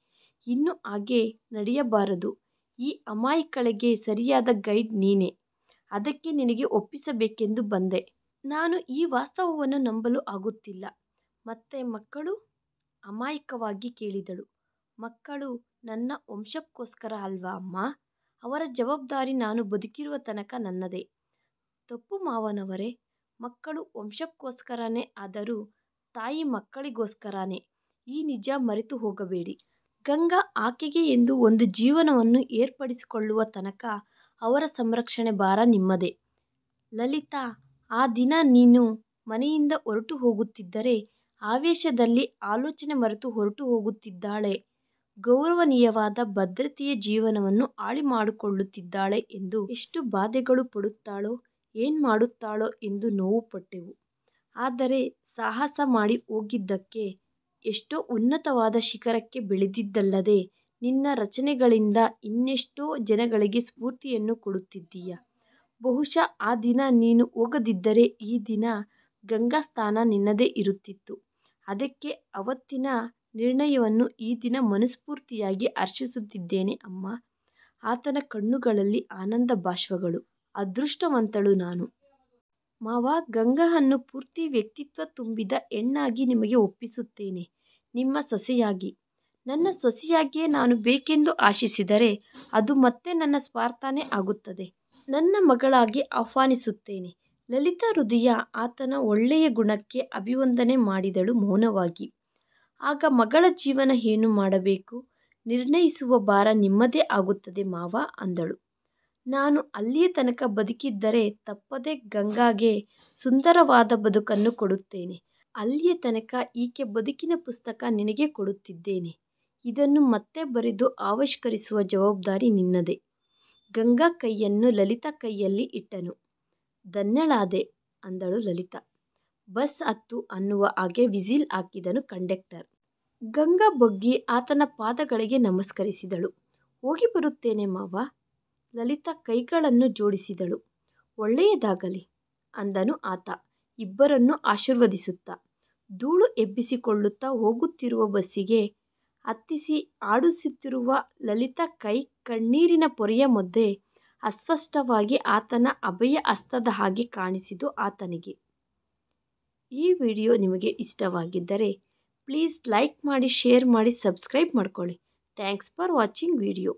ಇನ್ನು ಹಾಗೆ ನಡೆಯಬಾರದು. ಈ ಅಮಾಯಕಳಿಗೆ ಸರಿಯಾದ ಗೈಡ್ ನೀನೇ. ಅದಕ್ಕೆ ನಿನಗೆ ಒಪ್ಪಿಸಬೇಕೆಂದು ಬಂದೆ. ನಾನು ಈ ವಾಸ್ತವವನ್ನು ನಂಬಲು ಆಗುತ್ತಿಲ್ಲ. ಮತ್ತೆ ಮಕ್ಕಳು? ಅಮಾಯಕವಾಗಿ ಕೇಳಿದಳು. ಮಕ್ಕಳು ನನ್ನ ವಂಶಕ್ಕೋಸ್ಕರ ಅಲ್ವಾ ಅಮ್ಮ? ಅವರ ಜವಾಬ್ದಾರಿ ನಾನು ಬದುಕಿರುವ ತನಕ ನನ್ನದೇ. ತಪ್ಪು ಮಾವನವರೇ. ಮಕ್ಕಳು ವಂಶಕ್ಕೋಸ್ಕರನೇ ಆದರೂ ತಾಯಿ ಮಕ್ಕಳಿಗೋಸ್ಕರನೇ. ಈ ನಿಜ ಮರೆತು ಹೋಗಬೇಡಿ. ಗಂಗಾ ಆಕೆಗೆ ಎಂದು ಒಂದು ಜೀವನವನ್ನು ಏರ್ಪಡಿಸಿಕೊಳ್ಳುವ ತನಕ ಅವರ ಸಂರಕ್ಷಣೆ ಭಾರ ನಿಮ್ಮದೇ. ಲಲಿತಾ, ಆ ದಿನ ನೀನು ಮನೆಯಿಂದ ಹೊರಟು ಹೋಗುತ್ತಿದ್ದರೆ ಆವೇಶದಲ್ಲಿ ಆಲೋಚನೆ ಮರೆತು ಹೊರಟು ಹೋಗುತ್ತಿದ್ದಾಳೆ. ಗೌರವನೀಯವಾದ ಭದ್ರತೆಯ ಜೀವನವನ್ನು ಹಾಳು ಮಾಡಿಕೊಳ್ಳುತ್ತಿದ್ದಾಳೆ ಎಂದು ಎಷ್ಟು ಬಾಧೆಗಳು ಪಡುತ್ತಾಳೋ, ಏನು ಮಾಡುತ್ತಾಳೋ ಎಂದು ನೋವು ಪಟ್ಟೆವು. ಆದರೆ ಸಾಹಸ ಮಾಡಿ ಹೋಗಿದ್ದಕ್ಕೆ ಎಷ್ಟೋ ಉನ್ನತವಾದ ಶಿಖರಕ್ಕೆ ಬೆಳೆದಿದ್ದಲ್ಲದೆ ನಿನ್ನ ರಚನೆಗಳಿಂದ ಇನ್ನೆಷ್ಟೋ ಜನಗಳಿಗೆ ಸ್ಫೂರ್ತಿಯನ್ನು ಕೊಡುತ್ತಿದ್ದೀಯ. ಬಹುಶಃ ಆ ದಿನ ನೀನು ಹೋಗದಿದ್ದರೆ ಈ ದಿನ ಗಂಗಾ ಸ್ಥಾನ ನಿನ್ನದೇ ಇರುತ್ತಿತ್ತು. ಅದಕ್ಕೆ ಅವತ್ತಿನ ನಿರ್ಣಯವನ್ನು ಈ ದಿನ ಮನಸ್ಫೂರ್ತಿಯಾಗಿ ಹರ್ಷಿಸುತ್ತಿದ್ದೇನೆ ಅಮ್ಮ. ಆತನ ಕಣ್ಣುಗಳಲ್ಲಿ ಆನಂದ ಬಾಷ್ಪಗಳು. ಅದೃಷ್ಟವಂತಳು ನಾನು. ಮಾವ, ಗಂಗಾವನ್ನು ಪೂರ್ತಿ ವ್ಯಕ್ತಿತ್ವ ತುಂಬಿದ ಹೆಣ್ಣಾಗಿ ನಿಮಗೆ ಒಪ್ಪಿಸುತ್ತೇನೆ. ನಿಮ್ಮ ಸೊಸೆಯಾಗಿ. ನನ್ನ ಸೊಸೆಯಾಗಿಯೇ ನಾನು ಬೇಕೆಂದು ಆಶಿಸಿದರೆ ಅದು ಮತ್ತೆ ನನ್ನ ಸ್ವಾರ್ಥನೇ ಆಗುತ್ತದೆ. ನನ್ನ ಮಗಳಾಗಿ ಆಹ್ವಾನಿಸುತ್ತೇನೆ. ಲಲಿತಾ ಹೃದಯ ಆತನ ಒಳ್ಳೆಯ ಗುಣಕ್ಕೆ ಅಭಿವಂದನೆ ಮಾಡಿದಳು ಮೌನವಾಗಿ. ಆಗ ಮಗಳ ಜೀವನ ಏನು ಮಾಡಬೇಕು ನಿರ್ಣಯಿಸುವ ಭಾರ ನಿಮ್ಮದೇ ಆಗುತ್ತದೆ ಮಾವ ಅಂದಳು. ನಾನು ಅಲ್ಲಿಯ ತನಕ ಬದುಕಿದ್ದರೆ ತಪ್ಪದೆ ಗಂಗಾಗೆ ಸುಂದರವಾದ ಬದುಕನ್ನು ಕೊಡುತ್ತೇನೆ. ಅಲ್ಲಿಯ ತನಕ ಈಕೆ ಬದುಕಿನ ಪುಸ್ತಕ ನಿನಗೆ ಕೊಡುತ್ತಿದ್ದೇನೆ. ಇದನ್ನು ಮತ್ತೆ ಬರೆದು ಆವಿಷ್ಕರಿಸುವ ಜವಾಬ್ದಾರಿ ನಿನ್ನದೇ. ಗಂಗಾ ಕೈಯನ್ನು ಲಲಿತಾ ಕೈಯಲ್ಲಿ ಇಟ್ಟನು. ಧನ್ಯಳಾದೆ ಅಂದಳು ಲಲಿತಾ. ಬಸ್ ಹತ್ತು ಅನ್ನುವ ಹಾಗೆ ವಿಸಿಲ್ ಹಾಕಿದನು ಕಂಡಕ್ಟರ್. ಗಂಗಾ ಬಗ್ಗಿ ಆತನ ಪಾದಗಳಿಗೆ ನಮಸ್ಕರಿಸಿದಳು. ಹೋಗಿ ಬರುತ್ತೇನೆ ಮಾವ. ಲಲಿತಾ ಕೈಗಳನ್ನು ಜೋಡಿಸಿದಳು. ಒಳ್ಳೆಯದಾಗಲಿ ಅಂದನು ಆತ ಇಬ್ಬರನ್ನು ಆಶೀರ್ವದಿಸುತ್ತಾ. ಧೂಳು ಎಬ್ಬಿಸಿಕೊಳ್ಳುತ್ತಾ ಹೋಗುತ್ತಿರುವ ಬಸ್ಸಿಗೆ ಹತ್ತಿಸಿ ಆಡಿಸುತ್ತಿರುವ ಲಲಿತಾ ಕೈ ಕಣ್ಣೀರಿನ ಪೊರೆಯ ಮಧ್ಯೆ ಅಸ್ಪಷ್ಟವಾಗಿ ಆತನ ಅಭಯ ಹಸ್ತದ ಹಾಗೆ ಕಾಣಿಸಿತು ಆತನಿಗೆ. ಈ ವಿಡಿಯೋ ನಿಮಗೆ ಇಷ್ಟವಾಗಿದ್ದರೆ ಪ್ಲೀಸ್ ಲೈಕ್ ಮಾಡಿ, ಶೇರ್ ಮಾಡಿ, ಸಬ್ಸ್ಕ್ರೈಬ್ ಮಾಡ್ಕೊಳ್ಳಿ. Thanks for watching video.